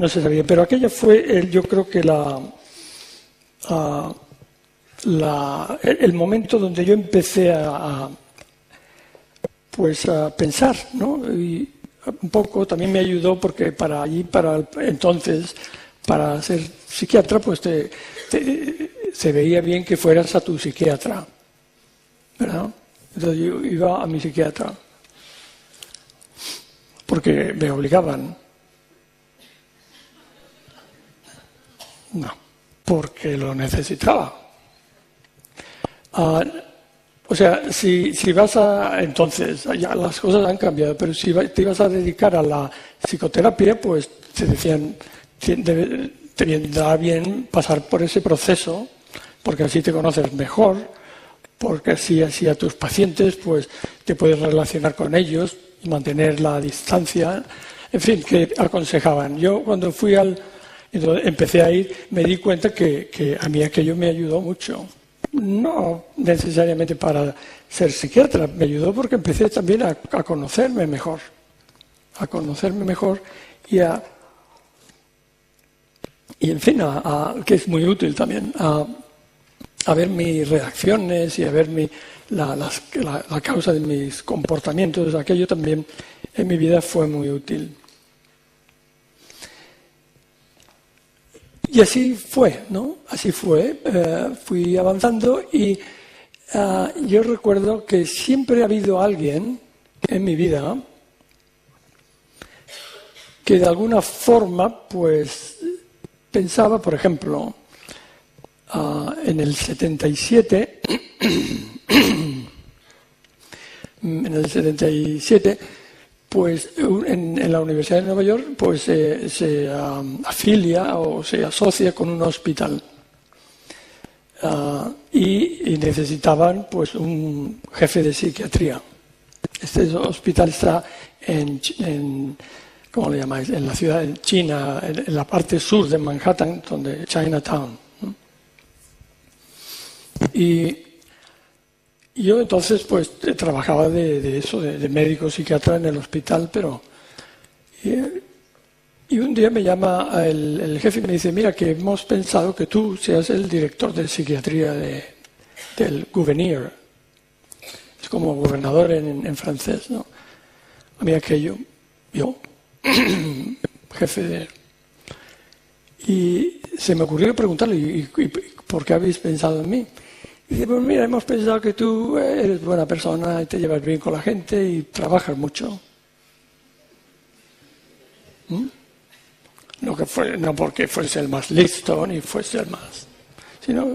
sabía. Pero aquella fue, yo creo que el momento donde yo empecé a pensar, ¿no? Y un poco también me ayudó porque para entonces, para ser psiquiatra, pues se veía bien que fueras a tu psiquiatra, ¿verdad? Entonces yo iba a mi psiquiatra porque me obligaban. No, porque lo necesitaba. O sea, si vas entonces, ya las cosas han cambiado, pero si te ibas a dedicar a la psicoterapia, pues te decían, te vendrá bien pasar por ese proceso, porque así te conoces mejor, porque así a tus pacientes, pues te puedes relacionar con ellos y mantener la distancia. En fin, que aconsejaban. Yo cuando empecé a ir, me di cuenta que a mí aquello me ayudó mucho. No necesariamente para ser psiquiatra, me ayudó porque empecé también a conocerme mejor. Y en fin, que es muy útil también, a ver mis reacciones y a ver la causa de mis comportamientos. Aquello también en mi vida fue muy útil. Y así fue, ¿no? Así fue. Fui avanzando y yo recuerdo que siempre ha habido alguien en mi vida que de alguna forma, pues, pensaba, por ejemplo, en el 77, pues en la Universidad de Nueva York pues se afilia o se asocia con un hospital y necesitaban pues un jefe de psiquiatría. Este hospital está en ¿cómo le llamáis? En la ciudad de China, en la parte sur de Manhattan, donde Chinatown, ¿no? Y yo entonces pues trabajaba de eso, de médico psiquiatra en el hospital, pero y un día me llama el jefe y me dice, mira, que hemos pensado que tú seas el director de psiquiatría del Gouverneur. Es como gobernador en francés, ¿no? A mí aquello, yo, jefe de... Y se me ocurrió preguntarle, ¿y por qué habéis pensado en mí? Y dice, pues mira, hemos pensado que tú eres buena persona y te llevas bien con la gente y trabajas mucho. No porque fuese el más listo ni fuese el más, sino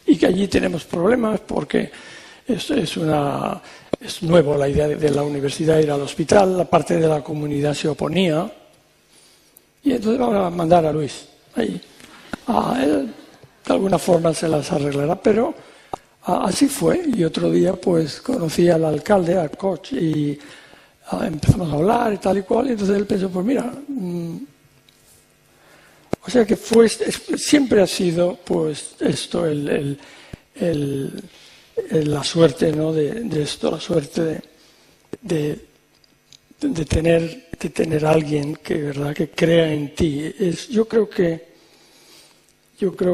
y que allí tenemos problemas porque es nuevo la idea de la universidad ir al hospital, la parte de la comunidad se oponía y entonces vamos a mandar a Luis ahí. Él de alguna forma se las arreglará, pero así fue. Y otro día pues conocí al alcalde, a Koch, y empezamos a hablar y tal y cual, y entonces él pensó, pues mira, o sea que siempre ha sido pues esto, la suerte, ¿no? de esto, la suerte de tener a alguien que crea en ti. Yo creo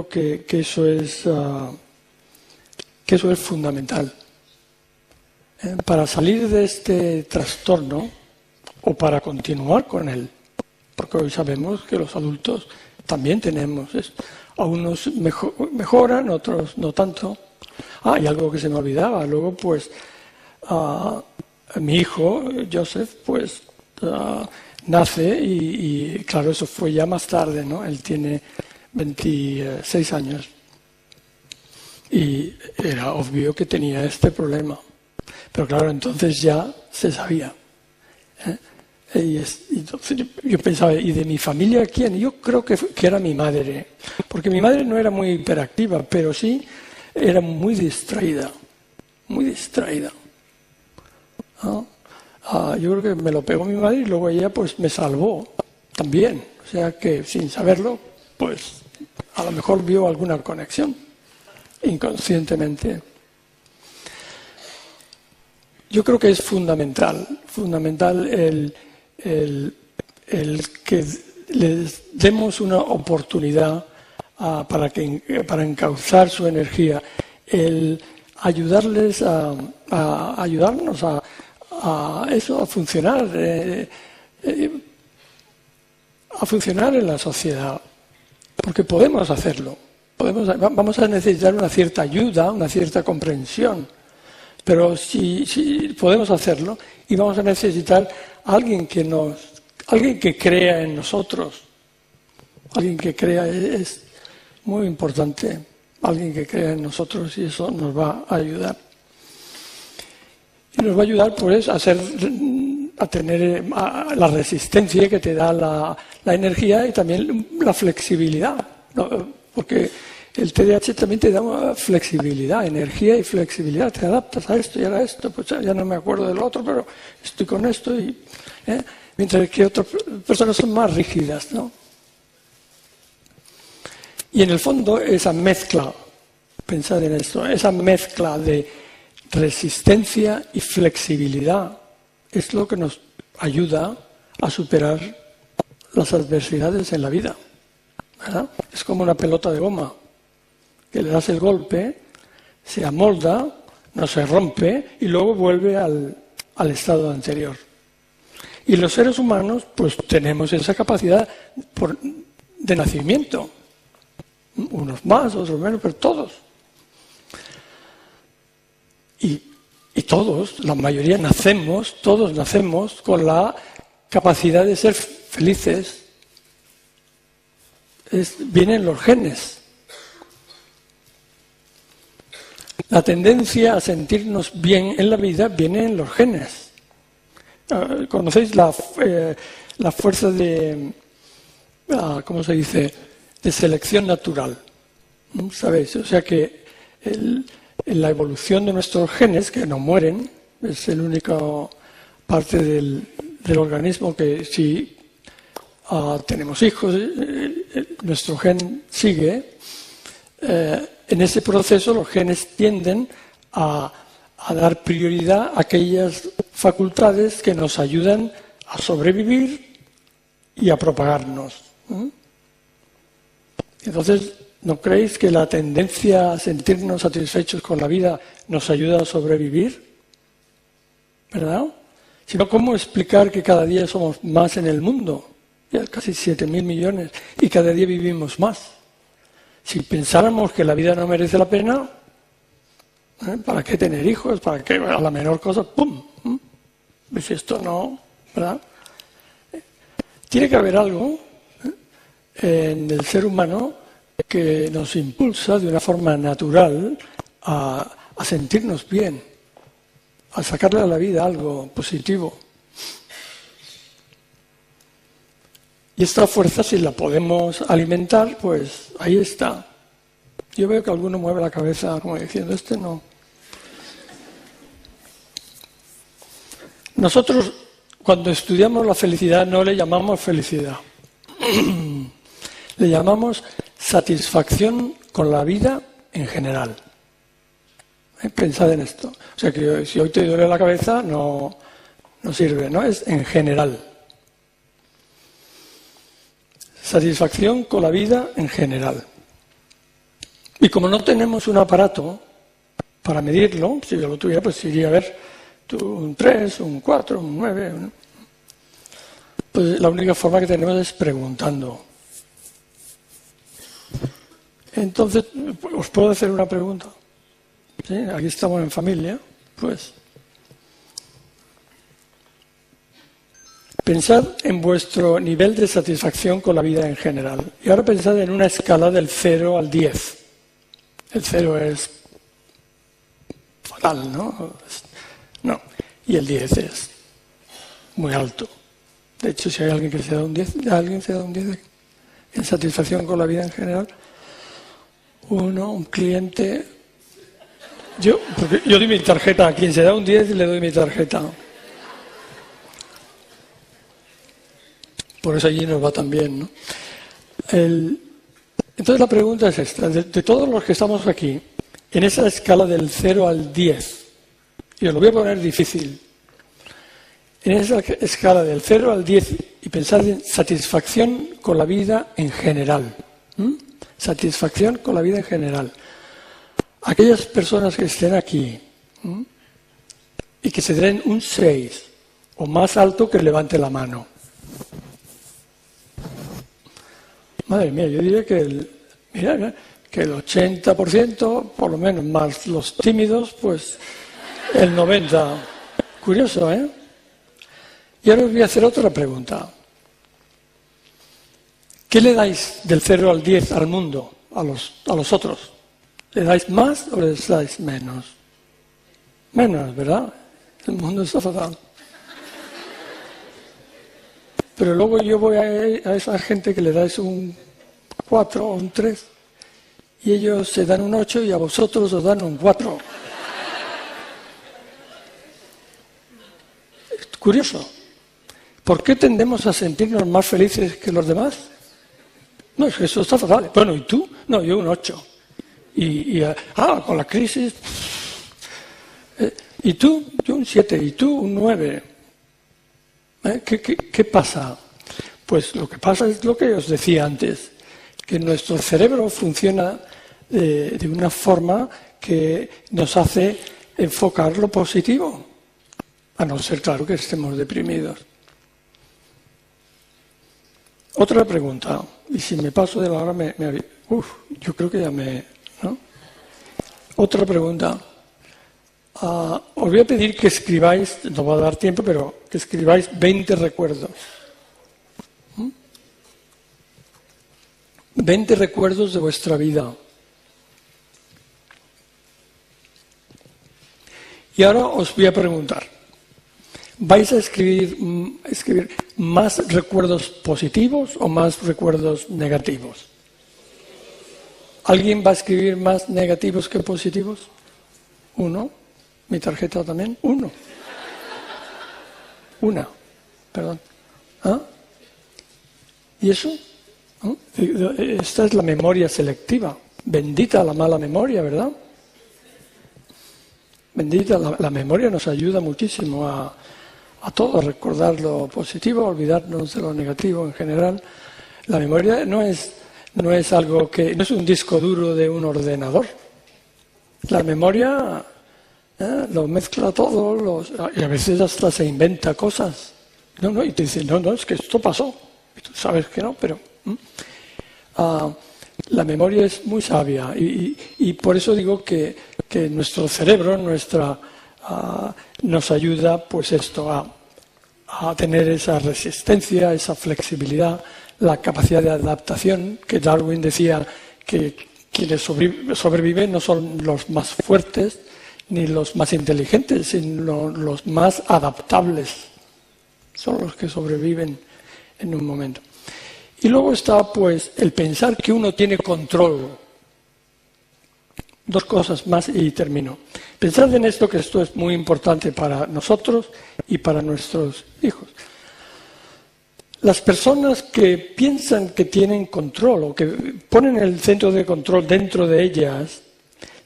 que eso es fundamental. Para salir de este trastorno o para continuar con él, porque hoy sabemos que los adultos también tenemos esto. A unos mejoran, otros no tanto. Y algo que se me olvidaba, luego pues mi hijo, Joseph, pues nace y claro, eso fue ya más tarde, ¿no? Él tiene 26 años y era obvio que tenía este problema. Pero claro, entonces ya se sabía. Y entonces yo pensaba, ¿y de mi familia quién? Yo creo que era mi madre, porque mi madre no era muy hiperactiva, pero sí era muy distraída, muy distraída. ¿No? Yo creo que me lo pegó mi madre y luego ella pues me salvó también. O sea que sin saberlo, pues a lo mejor vio alguna conexión inconscientemente. Yo creo que es fundamental el que les demos una oportunidad para encauzar su energía, el ayudarles ayudarnos a funcionar, a funcionar en la sociedad, porque podemos hacerlo. Vamos a necesitar una cierta ayuda, una cierta comprensión, pero si podemos hacerlo, y vamos a necesitar alguien que crea en nosotros, alguien que crea es muy importante, alguien que crea en nosotros, y eso nos va a ayudar. Y nos va a ayudar pues a tener la resistencia que te da la energía y también la flexibilidad, ¿no? Porque el TDAH también te da flexibilidad, energía y flexibilidad. Te adaptas a esto y a esto, pues ya no me acuerdo del otro, pero estoy con esto. Mientras que otras personas son más rígidas, ¿no? Y en el fondo esa mezcla, pensad en esto, esa mezcla de resistencia y flexibilidad es lo que nos ayuda a superar las adversidades en la vida, ¿verdad? Es como una pelota de goma. que le das el golpe, se amolda, no se rompe y luego vuelve al estado anterior. Y los seres humanos pues tenemos esa capacidad de nacimiento. Unos más, otros menos, pero todos. Y todos, la mayoría todos nacemos con la capacidad de ser felices. Vienen los genes. La tendencia a sentirnos bien en la vida viene en los genes. ¿Conocéis la fuerza de, ¿cómo se dice?, de selección natural? ¿Sabéis? O sea que en la evolución de nuestros genes, que no mueren, es la única parte del organismo que si tenemos hijos, nuestro gen sigue. En ese proceso los genes tienden a dar prioridad a aquellas facultades que nos ayudan a sobrevivir y a propagarnos. Entonces, ¿no creéis que la tendencia a sentirnos satisfechos con la vida nos ayuda a sobrevivir? ¿Verdad? Si no, ¿cómo explicar que cada día somos más en el mundo? Ya casi 7.000 millones y cada día vivimos más. Si pensáramos que la vida no merece la pena, ¿para qué tener hijos? ¿Para qué? A la menor cosa, ¡pum! ¿Ves? Esto no, ¿verdad? Tiene que haber algo en el ser humano que nos impulsa de una forma natural a sentirnos bien, a sacarle a la vida algo positivo. Y esta fuerza, si la podemos alimentar, pues ahí está. Yo veo que alguno mueve la cabeza como diciendo, no. Nosotros, cuando estudiamos la felicidad, no le llamamos felicidad. Le llamamos satisfacción con la vida en general. Pensad en esto. O sea que si hoy te duele la cabeza, no sirve, ¿no? Es en general. Satisfacción con la vida en general. Y como no tenemos un aparato para medirlo, si yo lo tuviera, pues iría a ver un 3, un 4, un 9. Pues la única forma que tenemos es preguntando. Entonces, ¿os puedo hacer una pregunta? ¿Sí? Aquí estamos en familia, pues. Pensad en vuestro nivel de satisfacción con la vida en general. Y ahora pensad en una escala del 0 al 10. El 0 es fatal, ¿no? No. Y el 10 es muy alto. De hecho, si hay alguien que se da un 10, ¿alguien se da un 10 en satisfacción con la vida en general? Un cliente. Yo doy mi tarjeta. A quien se da un 10 le doy mi tarjeta. Por eso allí nos va tan bien, ¿no? Entonces la pregunta es esta. De todos los que estamos aquí, en esa escala del 0 al 10, y os lo voy a poner difícil, en esa escala del 0 al 10, y pensad en satisfacción con la vida en general. Satisfacción con la vida en general. Aquellas personas que estén aquí y que se den un 6 o más alto, que levante la mano. Madre mía, yo diría que el 80%, por lo menos, más los tímidos, pues el 90%. Curioso, ¿eh? Y ahora os voy a hacer otra pregunta. ¿Qué le dais del 0 al 10 al mundo, a los otros? ¿Le dais más o le dais menos? Menos, ¿verdad? El mundo está fatal. Pero luego yo voy a esa gente que le dais un 4 o un 3 y ellos se dan un 8 y a vosotros os dan un 4. Es curioso. ¿Por qué tendemos a sentirnos más felices que los demás? No, es que eso está fatal. Bueno, ¿y tú? No, yo un 8. Con la crisis. ¿Y tú? Yo un 7. ¿Y tú? Un 9. ¿Qué pasa? Pues lo que pasa es lo que os decía antes, que nuestro cerebro funciona de una forma que nos hace enfocar lo positivo, a no ser, claro, que estemos deprimidos. Otra pregunta, y si me paso de la hora yo creo que ya ¿no? Otra pregunta. Os voy a pedir que escribáis, no va a dar tiempo, pero que escribáis 20 recuerdos. 20 recuerdos de vuestra vida. Y ahora os voy a preguntar, ¿vais a escribir más recuerdos positivos o más recuerdos negativos? ¿Alguien va a escribir más negativos que positivos? ¿Uno? ¿Mi tarjeta también? Uno. Una. Perdón. ¿Ah? ¿Y eso? ¿Ah? Esta es la memoria selectiva. Bendita la mala memoria, ¿verdad? Bendita la memoria nos ayuda muchísimo a todo, a recordar lo positivo, a olvidarnos de lo negativo en general. La memoria no es algo que, no es un disco duro de un ordenador. La memoria lo mezcla todo, y a veces hasta se inventa cosas. Y te dicen, no, es que esto pasó. Y tú sabes que no, pero... la memoria es muy sabia y por eso digo que nuestro cerebro nos ayuda pues esto a tener esa resistencia, esa flexibilidad, la capacidad de adaptación, que Darwin decía que quienes sobreviven no son los más fuertes ni los más inteligentes, sino los más adaptables. Son los que sobreviven en un momento. Y luego está, pues, el pensar que uno tiene control. Dos cosas más y termino. Pensad en esto, que esto es muy importante para nosotros y para nuestros hijos. Las personas que piensan que tienen control o que ponen el centro de control dentro de ellas,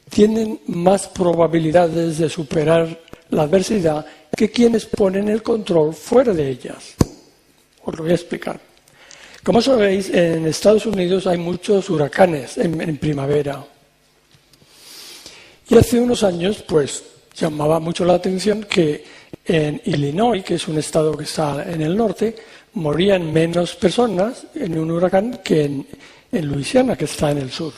tienen más probabilidades de superar la adversidad que quienes ponen el control fuera de ellas. Os lo voy a explicar. Como sabéis, en Estados Unidos hay muchos huracanes en primavera. Y hace unos años, pues, llamaba mucho la atención que en Illinois, que es un estado que está en el norte, morían menos personas en un huracán que en Luisiana, que está en el sur.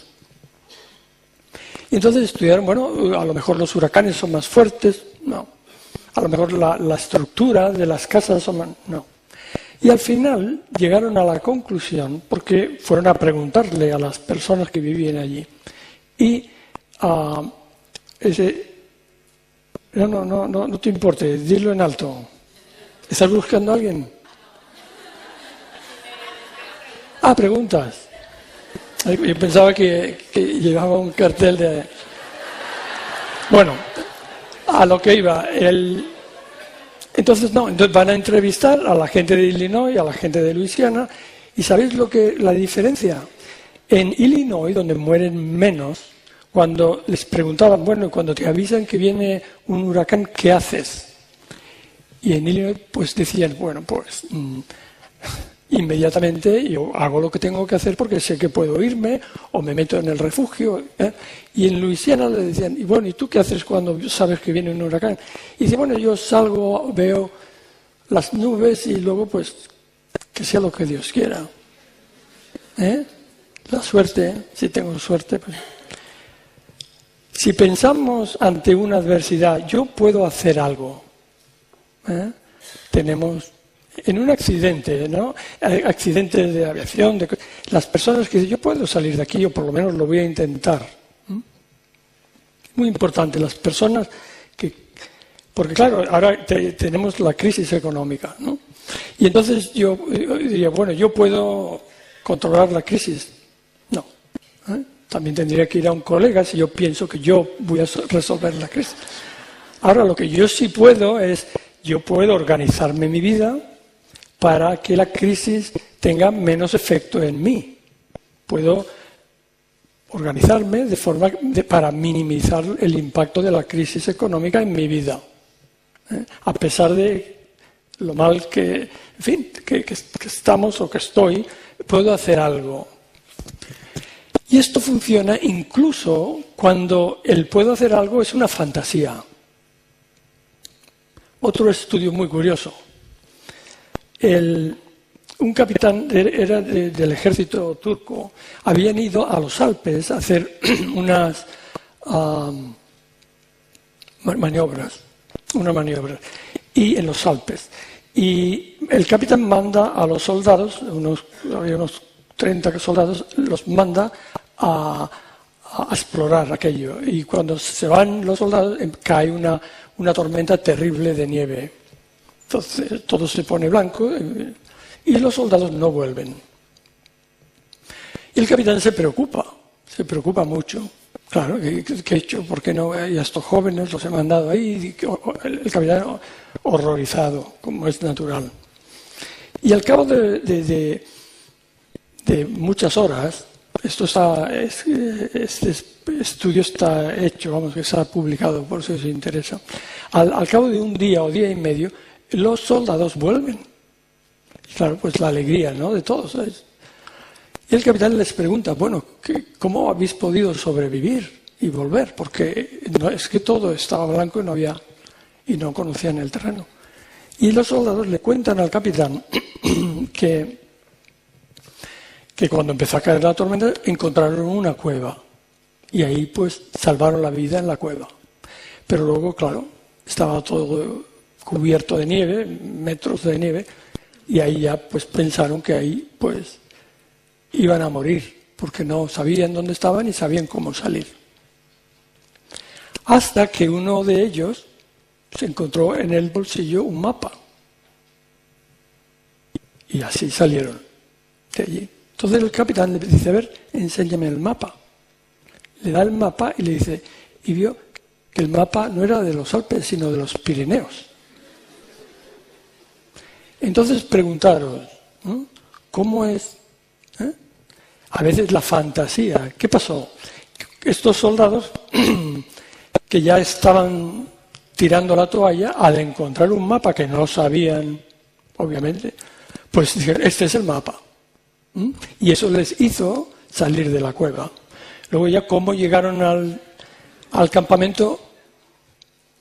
Y entonces estudiaron, a lo mejor los huracanes son más fuertes, no. A lo mejor la estructura de las casas son más, no. Y al final llegaron a la conclusión, porque fueron a preguntarle a las personas que vivían allí. Y no te importe, dilo en alto. ¿Estás buscando a alguien? Preguntas. Yo pensaba que llevaba un cartel de... Bueno, a lo que iba. Entonces van a entrevistar a la gente de Illinois, a la gente de Luisiana, y ¿sabéis la diferencia? En Illinois, donde mueren menos, cuando les preguntaban, cuando te avisan que viene un huracán, ¿qué haces? Y en Illinois, pues decían, inmediatamente yo hago lo que tengo que hacer porque sé que puedo irme o me meto en el refugio. Y en Luisiana le decían, ¿y tú qué haces cuando sabes que viene un huracán? Y dice, yo salgo, veo las nubes y luego pues que sea lo que Dios quiera. La suerte, si tengo suerte. Pues. Si pensamos ante una adversidad, yo puedo hacer algo. Tenemos... En un accidente, ¿no? Accidentes de aviación, las personas que dicen, yo puedo salir de aquí o por lo menos lo voy a intentar. Muy importante, las personas porque claro, ahora tenemos la crisis económica, ¿no? Y entonces yo diría, yo puedo controlar la crisis. No. También tendría que ir a un colega si yo pienso que yo voy a resolver la crisis. Ahora lo que yo sí puedo es, yo puedo organizarme mi vida para que la crisis tenga menos efecto en mí. Puedo organizarme de forma para minimizar el impacto de la crisis económica en mi vida. A pesar de lo mal que estamos o que estoy, puedo hacer algo. Y esto funciona incluso cuando el puedo hacer algo es una fantasía. Otro estudio muy curioso. Un capitán del ejército turco habían ido a los Alpes a hacer unas maniobras, y en los Alpes. Y el capitán manda a los soldados, había unos 30 soldados, los manda a explorar aquello. Y cuando se van los soldados, cae una tormenta terrible de nieve. Entonces todo se pone blanco y los soldados no vuelven. Y el capitán se preocupa mucho. Claro, ¿qué he hecho? ¿Por qué no? Y a estos jóvenes los he mandado ahí. El capitán horrorizado, como es natural. Y al cabo de muchas horas, este estudio está hecho, vamos, que está publicado, por si os interesa. Al cabo de un día o día y medio, los soldados vuelven. Y claro, pues la alegría, ¿no?, de todos, ¿sabes? Y el capitán les pregunta, bueno, ¿cómo habéis podido sobrevivir y volver? Porque es que todo estaba blanco y no conocían el terreno. Y los soldados le cuentan al capitán que cuando empezó a caer la tormenta encontraron una cueva. Y ahí pues salvaron la vida en la cueva. Pero luego, claro, estaba todo cubierto de nieve, metros de nieve, y ahí ya pues pensaron que ahí pues iban a morir, porque no sabían dónde estaban y sabían cómo salir. Hasta que uno de ellos se encontró en el bolsillo un mapa. Y así salieron de allí. Entonces el capitán le dice, a ver, enséñame el mapa. Le da el mapa y le dice, y vio que el mapa no era de los Alpes, sino de los Pirineos. Entonces preguntaron, ¿cómo es? A veces la fantasía. ¿Qué pasó? Estos soldados que ya estaban tirando la toalla, al encontrar un mapa que no sabían, obviamente, pues dijeron, este es el mapa. Y eso les hizo salir de la cueva. Luego ya cómo llegaron al campamento,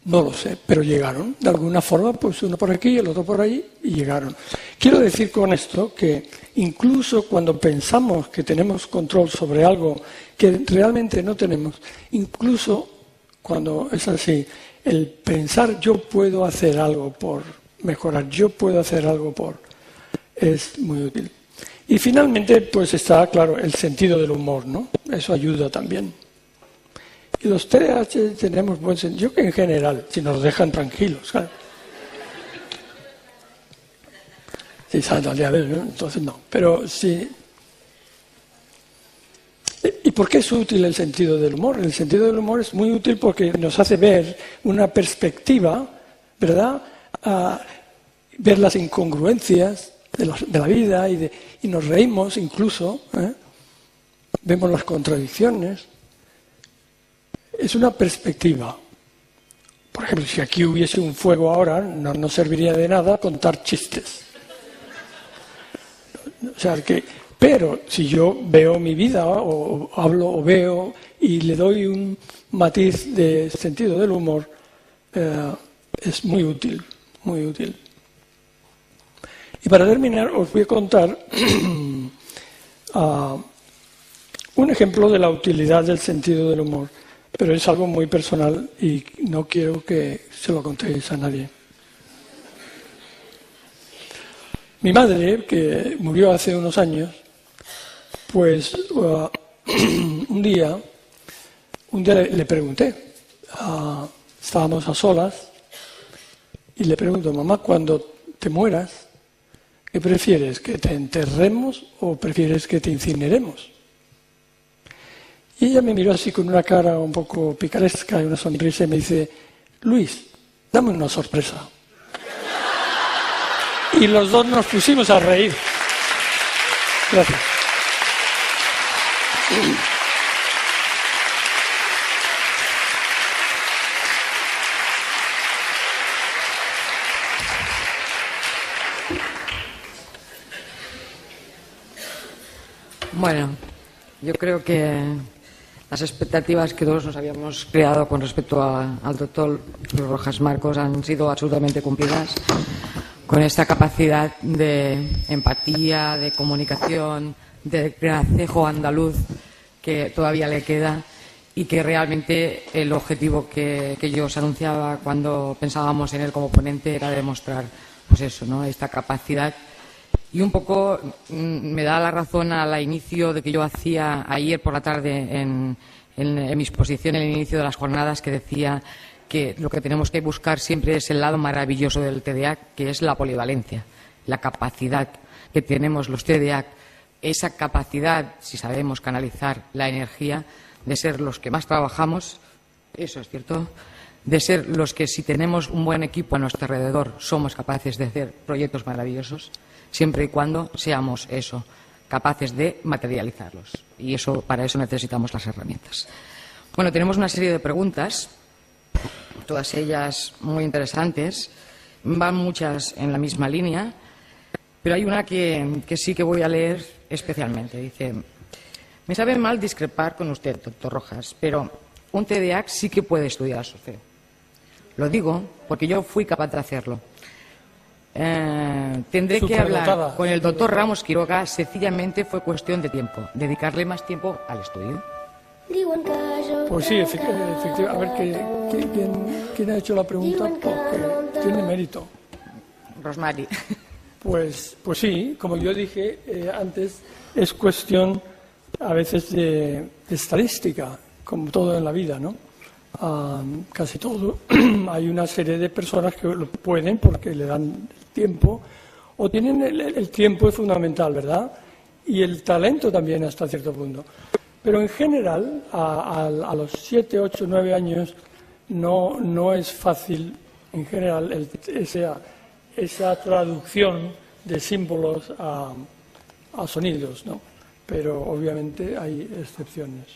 no lo sé, pero llegaron. De alguna forma, pues uno por aquí, el otro por allí, y llegaron. Quiero decir con esto que incluso cuando pensamos que tenemos control sobre algo que realmente no tenemos, incluso cuando es así, el pensar yo puedo hacer algo por mejorar, yo puedo hacer algo es muy útil. Y finalmente, pues está, claro, el sentido del humor, ¿no? Eso ayuda también. Y los TDAH tenemos buen sentido, yo que en general, si nos dejan tranquilos, claro. Si salen al día de hoy, ¿no? Entonces no. Pero sí. ¿Y por qué es útil el sentido del humor? El sentido del humor es muy útil porque nos hace ver una perspectiva, ¿verdad? Ver las incongruencias de la vida y nos reímos incluso, vemos las contradicciones. Es una perspectiva. Por ejemplo, si aquí hubiese un fuego ahora, no serviría de nada contar chistes. O sea, pero si yo veo mi vida o hablo o veo y le doy un matiz de sentido del humor, es muy útil, muy útil. Y para terminar os voy a contar un ejemplo de la utilidad del sentido del humor, pero es algo muy personal y no quiero que se lo contéis a nadie. Mi madre, que murió hace unos años, pues un día le pregunté, estábamos a solas, y le pregunto, mamá, cuando te mueras, ¿qué prefieres, que te enterremos o prefieres que te incineremos? Y ella me miró así con una cara un poco picaresca y una sonrisa y me dice, Luis, dame una sorpresa. Y los dos nos pusimos a reír. Gracias. Bueno, Yo creo que las expectativas que todos nos habíamos creado con respecto al doctor Rojas Marcos han sido absolutamente cumplidas, con esta capacidad de empatía, de comunicación, de gracejo andaluz que todavía le queda, y que realmente el objetivo que yo os anunciaba cuando pensábamos en él como ponente era demostrar, pues eso, ¿no?, esta capacidad. Y un poco me da la razón al inicio de que yo hacía ayer por la tarde en mi exposición, en el inicio de las jornadas, que decía que lo que tenemos que buscar siempre es el lado maravilloso del TDAH, que es la polivalencia, la capacidad que tenemos los TDAH, esa capacidad, si sabemos canalizar la energía, de ser los que más trabajamos, eso es cierto, de ser los que, si tenemos un buen equipo a nuestro alrededor, somos capaces de hacer proyectos maravillosos, siempre y cuando seamos eso, capaces de materializarlos. Y eso, para eso necesitamos las herramientas. Bueno, tenemos una serie de preguntas, todas ellas muy interesantes, van muchas en la misma línea, pero hay una que sí que voy a leer especialmente. Dice: me sabe mal discrepar con usted, doctor Rojas, pero un TDAH sí que puede estudiar SOCE. Lo digo porque yo fui capaz de hacerlo. Tendré que hablar con el doctor Ramos Quiroga. Sencillamente fue cuestión de tiempo, dedicarle más tiempo al estudio. Pues sí, efectivamente. A ver, ¿quién ha hecho la pregunta? Porque tiene mérito. Rosmary. Pues sí, como yo dije antes, es cuestión a veces de estadística, como todo en la vida, ¿no? Casi todo. Hay una serie de personas que lo pueden porque le dan tiempo, o tienen el tiempo es fundamental, ¿verdad? Y el talento también hasta cierto punto. Pero en general, a los 7, 8, 9 años no es fácil, en general, esa traducción de símbolos a sonidos, ¿no? Pero obviamente hay excepciones.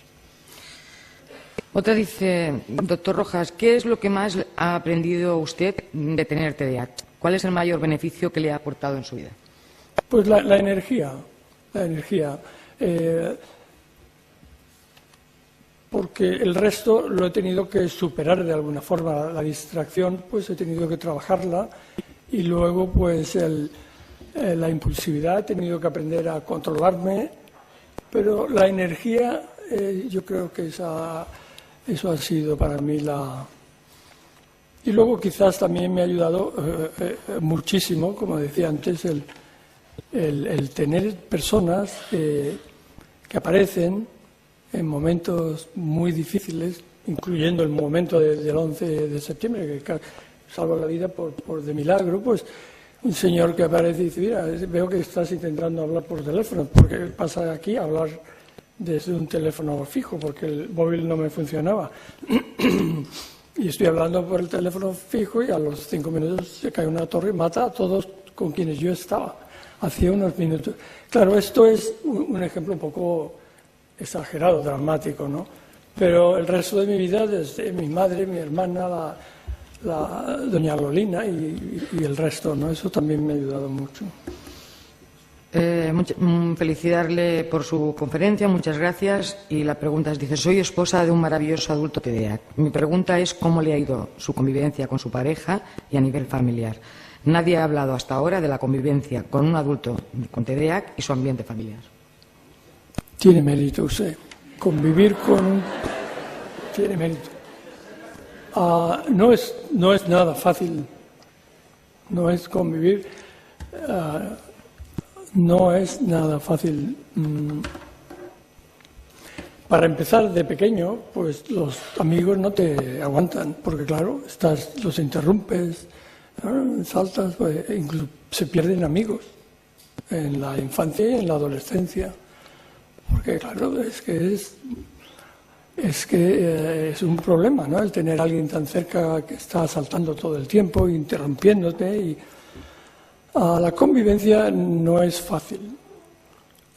Otra dice: doctor Rojas, ¿qué es lo que más ha aprendido usted de tener TDAH? ¿Cuál es el mayor beneficio que le ha aportado en su vida? Pues la energía. Porque el resto lo he tenido que superar de alguna forma. La distracción, pues he tenido que trabajarla, y luego pues la impulsividad, he tenido que aprender a controlarme, pero la energía, yo creo que eso ha sido para mí Y luego quizás también me ha ayudado muchísimo, como decía antes, el tener personas que aparecen en momentos muy difíciles, incluyendo el momento del 11 de septiembre, que salvo la vida por de milagro, pues un señor que aparece y dice: mira, veo que estás intentando hablar por teléfono, porque pasa aquí a hablar desde un teléfono fijo, porque el móvil no me funcionaba. Y estoy hablando por el teléfono fijo, y a los 5 minutos se cae una torre y mata a todos con quienes yo estaba hacía unos minutos. Claro, esto es un ejemplo un poco exagerado, dramático, ¿no? Pero el resto de mi vida, desde mi madre, mi hermana, la doña Lolina y el resto, ¿no? Eso también me ha ayudado mucho. Felicitarle por su conferencia, muchas gracias. Y la pregunta es, dice: soy esposa de un maravilloso adulto TDAH. Mi pregunta es cómo le ha ido su convivencia con su pareja y a nivel familiar. Nadie ha hablado hasta ahora de la convivencia con un adulto con TDAH y su ambiente familiar. Tiene mérito usted. Convivir tiene mérito. No es nada fácil. No es convivir. No es nada fácil. Para empezar, de pequeño, pues los amigos no te aguantan, porque claro, los interrumpes, saltas, pues, incluso se pierden amigos en la infancia y en la adolescencia, porque claro, es que es un problema, ¿no? El tener a alguien tan cerca que está saltando todo el tiempo, interrumpiéndote, y la convivencia no es fácil.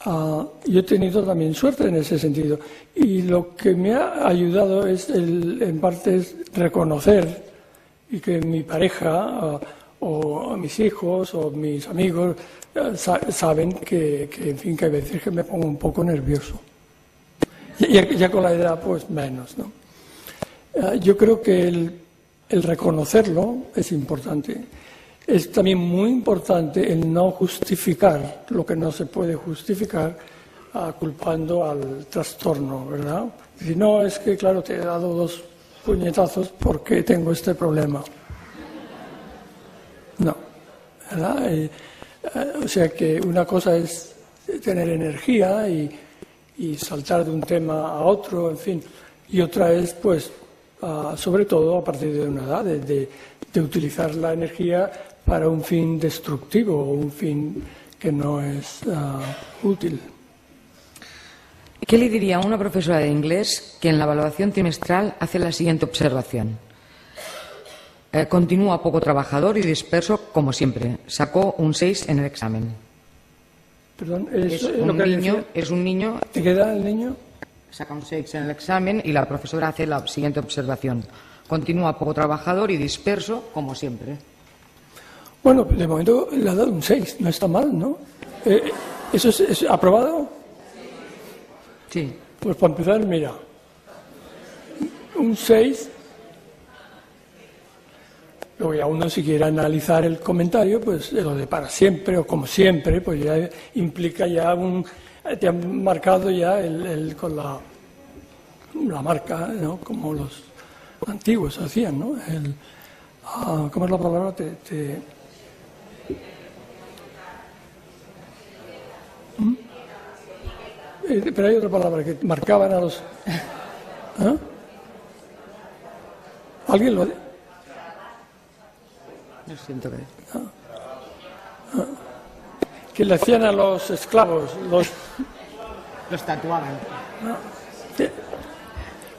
Yo he tenido también suerte en ese sentido, y lo que me ha ayudado es en parte es reconocer, y que mi pareja o mis hijos o mis amigos saben que en fin, que a veces que me pongo un poco nervioso. Ya con la edad, pues menos, ¿no? Yo creo que el reconocerlo es importante. Es también muy importante el no justificar lo que no se puede justificar culpando al trastorno, ¿verdad? Si no, es que, claro, te he dado 2 puñetazos porque tengo este problema. No, ¿verdad? O sea que una cosa es tener energía y saltar de un tema a otro, en fin, y otra es, pues, sobre todo a partir de una edad, de utilizar la energía para un fin destructivo o un fin que no es útil. ¿Qué le diría a una profesora de inglés que en la evaluación trimestral hace la siguiente observación? Continúa poco trabajador y disperso como siempre. Sacó un 6 en el examen. Perdón, Es un niño. ¿Te queda el niño? Saca un 6 en el examen y la profesora hace la siguiente observación. Continúa poco trabajador y disperso como siempre. Bueno, de momento le ha dado un 6, no está mal, ¿no? ¿Eso es aprobado? Sí. Pues para empezar, mira, un 6, luego ya uno si quiere analizar el comentario, pues lo de para siempre o como siempre, pues ya implica ya te han marcado ya con la marca, ¿no? Como los antiguos hacían, ¿no? ¿Cómo es la palabra? Pero hay otra palabra que marcaban a los... ¿Alguien lo...? Yo siento que le hacían a los esclavos, los tatuaban.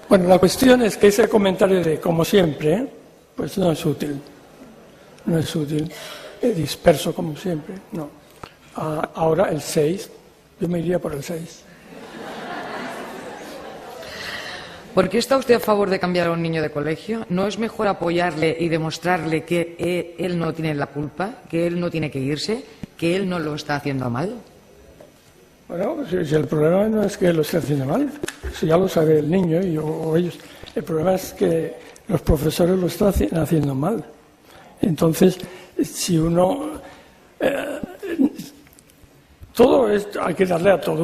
Bueno, la cuestión es que ese comentario de como siempre, pues no es útil. No es útil. Disperso como siempre, no. Ahora el 6, yo me iría por el 6. ¿Por qué está usted a favor de cambiar a un niño de colegio? ¿No es mejor apoyarle y demostrarle que él no tiene la culpa, que él no tiene que irse, que él no lo está haciendo mal? Bueno, si el problema no es que lo esté haciendo mal, si ya lo sabe el niño o ellos. El problema es que los profesores lo están haciendo mal. Entonces, si uno... hay que darle a todo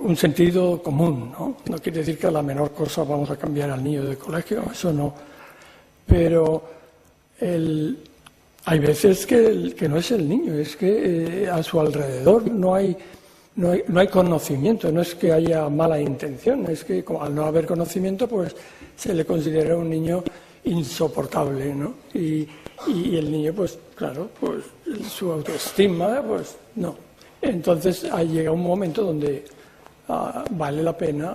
un sentido común, ¿no? No quiere decir que a la menor cosa vamos a cambiar al niño de colegio, eso no. Pero hay veces que no es el niño, es que a su alrededor no hay conocimiento, no es que haya mala intención, es que al no haber conocimiento, pues se le considera un niño insoportable, ¿no? Y el niño, pues claro, pues su autoestima, pues no. Entonces llega un momento donde vale la pena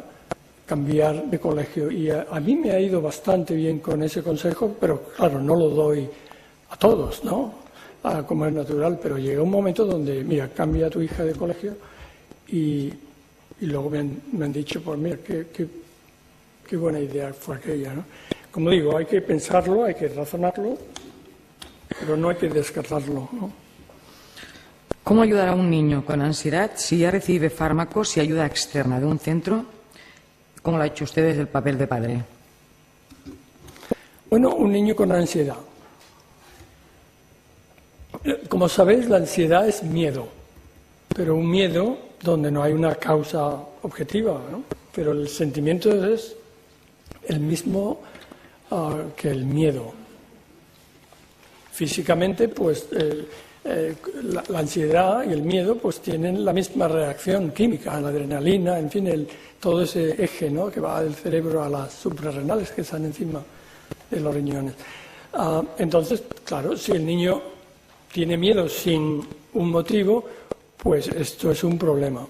cambiar de colegio. Y a mí me ha ido bastante bien con ese consejo, pero claro, no lo doy a todos, ¿no? Como es natural, pero llega un momento donde, mira, cambia a tu hija de colegio y luego me han dicho, pues mira, qué buena idea fue aquella, ¿no? Como digo, hay que pensarlo, hay que razonarlo, pero no hay que descartarlo, ¿no? ¿Cómo ayudar a un niño con ansiedad si ya recibe fármacos y ayuda externa de un centro? ¿Cómo lo ha hecho usted desde el papel de padre? Bueno, un niño con ansiedad. Como sabéis, la ansiedad es miedo, pero un miedo donde no hay una causa objetiva, ¿no? Pero el sentimiento es el mismo que el miedo. Físicamente, pues... la ansiedad y el miedo pues tienen la misma reacción química, la adrenalina, en fin, todo ese eje, ¿no?, que va del cerebro a las suprarrenales que están encima de los riñones. Entonces, claro, si el niño tiene miedo sin un motivo, pues esto es un problema.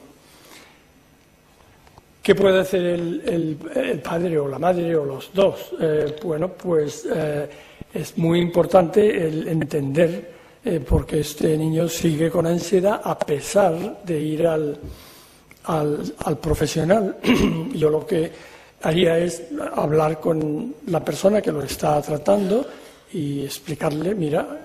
¿Qué puede hacer el padre o la madre o los dos? Bueno, pues es muy importante el entender porque este niño sigue con ansiedad a pesar de ir al profesional. Yo lo que haría es hablar con la persona que lo está tratando y explicarle, mira,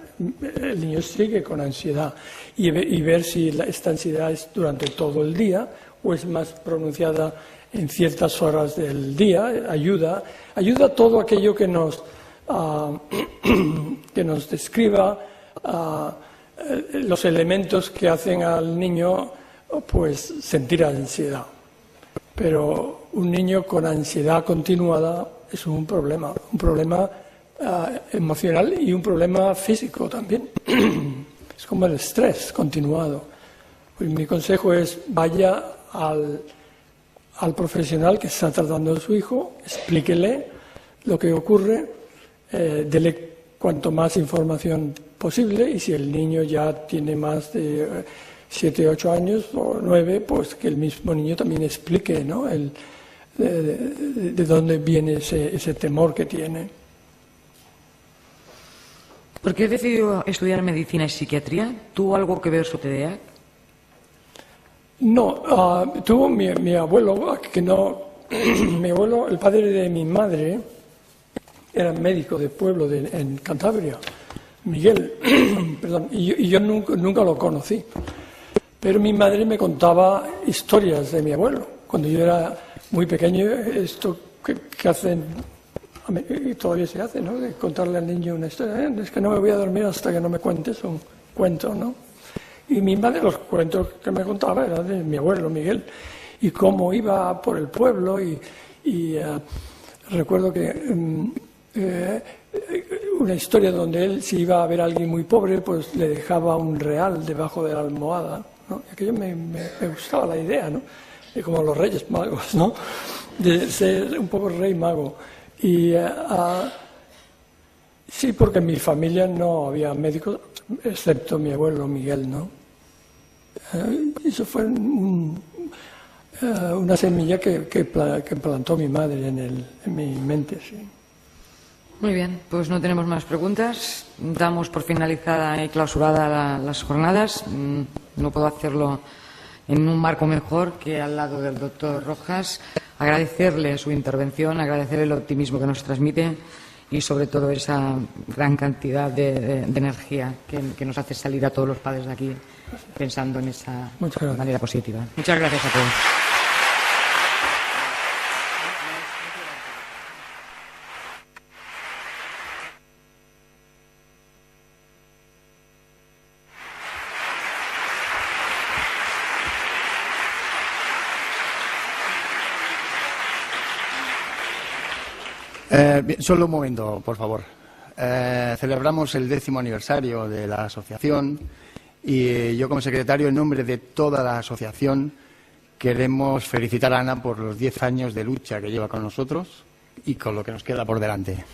el niño sigue con ansiedad y ver si esta ansiedad es durante todo el día o es más pronunciada en ciertas horas del día, ayuda todo aquello que nos describa los elementos que hacen al niño pues sentir ansiedad. Pero un niño con ansiedad continuada es un problema emocional y un problema físico también. Es como el estrés continuado. Pues mi consejo es vaya al profesional que está tratando a su hijo, explíquele lo que ocurre, dele cuanto más información posible, y si el niño ya tiene más de 7, 8 años o 9, pues que el mismo niño también explique, ¿no?, de dónde viene ese temor que tiene. ¿Por qué decidió estudiar medicina y psiquiatría? ¿Tuvo algo que ver su TDAH? No, tuvo mi abuelo, que no, mi abuelo, el padre de mi madre, era médico de pueblo en Cantabria, Miguel, perdón, y yo nunca lo conocí. Pero mi madre me contaba historias de mi abuelo. Cuando yo era muy pequeño, esto que hacen, y todavía se hace, ¿no?, de contarle al niño una historia. Es que no me voy a dormir hasta que no me cuentes un cuento, ¿no? Y mi madre, los cuentos que me contaba eran de mi abuelo Miguel, y cómo iba por el pueblo, y recuerdo que una historia donde él, si iba a ver a alguien muy pobre, pues le dejaba un real debajo de la almohada, ¿no? Y aquello me gustaba la idea, ¿no?, de como los Reyes Magos, ¿no?, de ser un poco rey mago. Y sí, porque en mi familia no había médicos, excepto mi abuelo Miguel, ¿no? Eso fue una semilla que plantó mi madre en mi mente, sí. Muy bien, pues no tenemos más preguntas. Damos por finalizada y clausurada las jornadas. No puedo hacerlo en un marco mejor que al lado del doctor Rojas. Agradecerle su intervención, agradecerle el optimismo que nos transmite y sobre todo esa gran cantidad de energía que nos hace salir a todos los padres de aquí pensando en esa manera positiva. Muchas gracias a todos. Solo un momento, por favor. Celebramos el 10º aniversario de la asociación y yo, como secretario, en nombre de toda la asociación, queremos felicitar a Ana por los 10 años de lucha que lleva con nosotros y con lo que nos queda por delante.